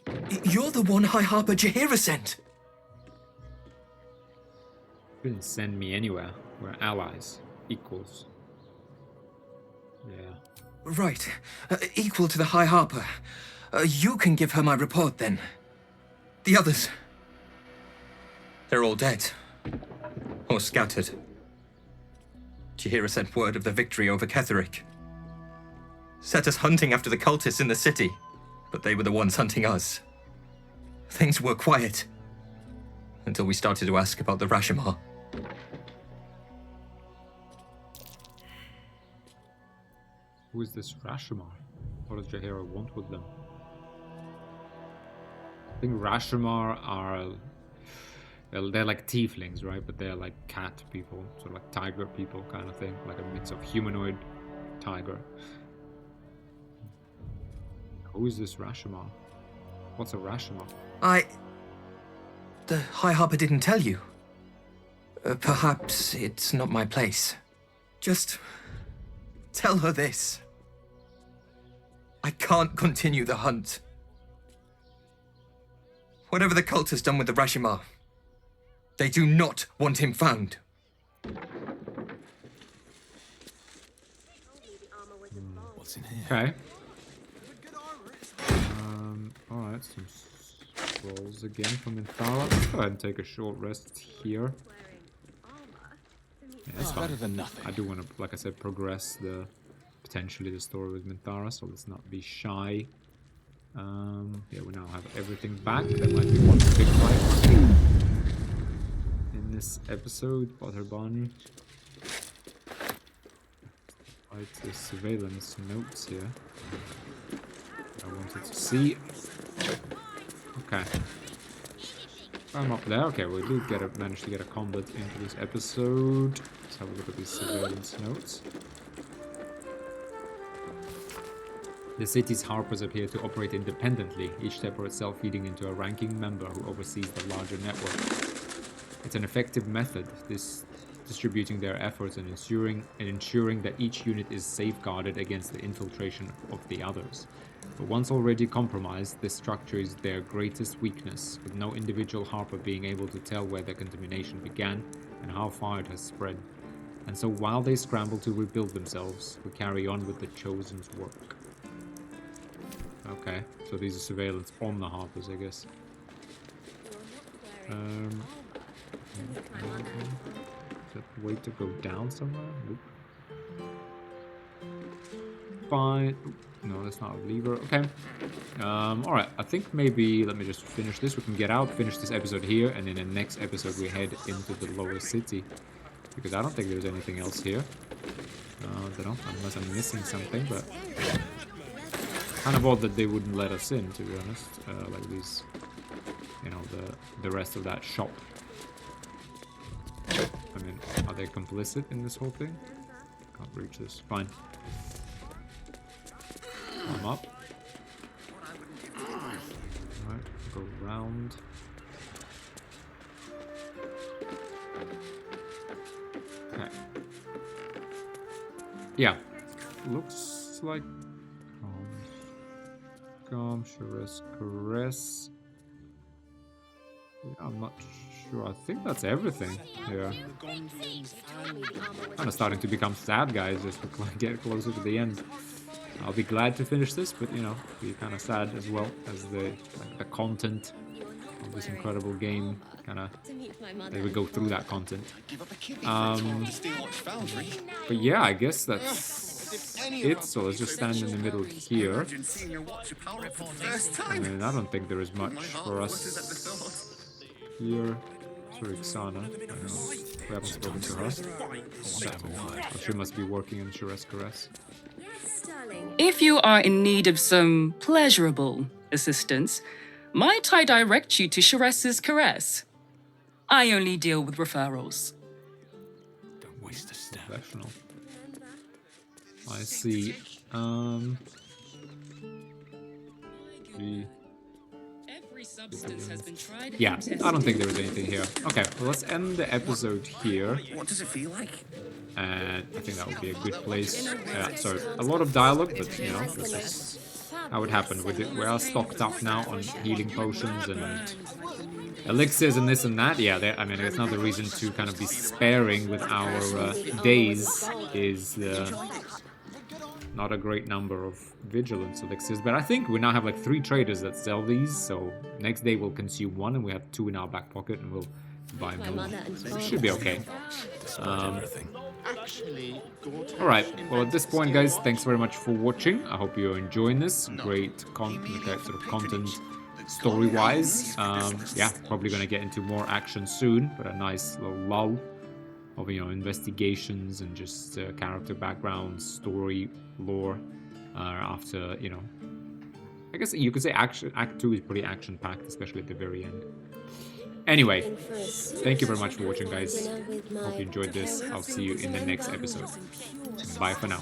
the one High Harper Jaheira sent. Didn't send me anywhere. We're allies. Equals. Yeah. Right. Equal to the High Harper. You can give her my report then. The others. They're all dead. Or scattered. Jaheira sent word of the victory over Ketheric. Set us hunting after the cultists in the city, but they were the ones hunting us. Things were quiet. Until we started to ask about the Rashomar. Who is this Rashomar? What does Jaheira want with them? I think Rashomar are... Well, they're like tieflings, right? But they're like cat people, so like tiger people kind of thing. Like a mix of humanoid tiger. Who is this Rashomar? What's a Rashomar? The High Harper didn't tell you. Perhaps it's not my place. Just tell her this. I can't continue the hunt. Whatever the cult has done with the Rashomar, they do not want him found. What's in here? Okay. Alright, some scrolls again from Minthara. Let's go ahead and take a short rest here. Yeah, that's fine. Better than nothing. I do want to, like I said, progress potentially the story with Minthara, so let's not be shy. Yeah, we now have everything back. There might be one big fight in this episode. Butterbun. Right, the surveillance notes here. I wanted to see. Okay. I'm up there. Okay, we do manage to get a combat into this episode. Let's have a look at these surveillance notes. The city's Harpers appear to operate independently, each separate cell feeding into a ranking member who oversees the larger network. It's an effective method, distributing their efforts and ensuring that each unit is safeguarded against the infiltration of the others. But once already compromised, this structure is their greatest weakness, with no individual Harper being able to tell where the contamination began and how far it has spread. And so while they scramble to rebuild themselves, we carry on with the Chosen's work. Okay, so these are surveillance on the Harpers, I guess. Is that the way to go down somewhere? Nope. Fine. No, that's not a lever. Okay. Alright, I think maybe, let me just finish this. We can get out, finish this episode here, and in the next episode we head into the lower city. Because I don't think there's anything else here. I don't know, unless I'm missing something, but... Kind of odd that they wouldn't let us in, to be honest. Like these, you know, the rest of that shop. I mean, are they complicit in this whole thing? Can't reach this. Fine. I'm up. Alright, go round. Okay. Yeah. Looks like Caress. Yeah, I'm not sure. I think that's everything. Yeah. Kind of starting to become sad, guys, as we get closer to the end. I'll be glad to finish this, but you know, be kind of sad as well as the content of this incredible game kind of as we go through that content. But yeah, I guess that's it. So let's just stand in the middle here. I mean, I don't think there is much for us here. Sorry, Xana. I don't know. We haven't spoken to her. Oh, she must be working in Shure's Caress. If you are in need of some pleasurable assistance, might I direct you to Shure's Caress? I only deal with referrals. Don't waste a step. Professional. I see. Yeah, I don't think there was anything here. Okay, well, let's end the episode here. What does it feel like? And I think that would be a good place. So a lot of dialogue, but you know, this is how it happened. We are stocked up now on healing potions and elixirs and this and that. Yeah, I mean, it's another reason to kind of be sparing with our days is not a great number of vigilance elixirs, but I think we now have like 3 traders that sell these, so next day we'll consume 1 and we have 2 in our back pocket and we'll buy more. So it should be okay. Alright, well at this point guys, thanks very much for watching. I hope you're enjoying this. Great sort of content story-wise. Yeah, probably gonna get into more action soon, but a nice little lull of, you know, investigations and just character backgrounds, story, lore, after, you know, I guess you could say Act 2 is pretty action-packed, especially at the very end. Anyway, thank you very much for watching, guys. Hope you enjoyed this. I'll see you in the next episode. Bye for now.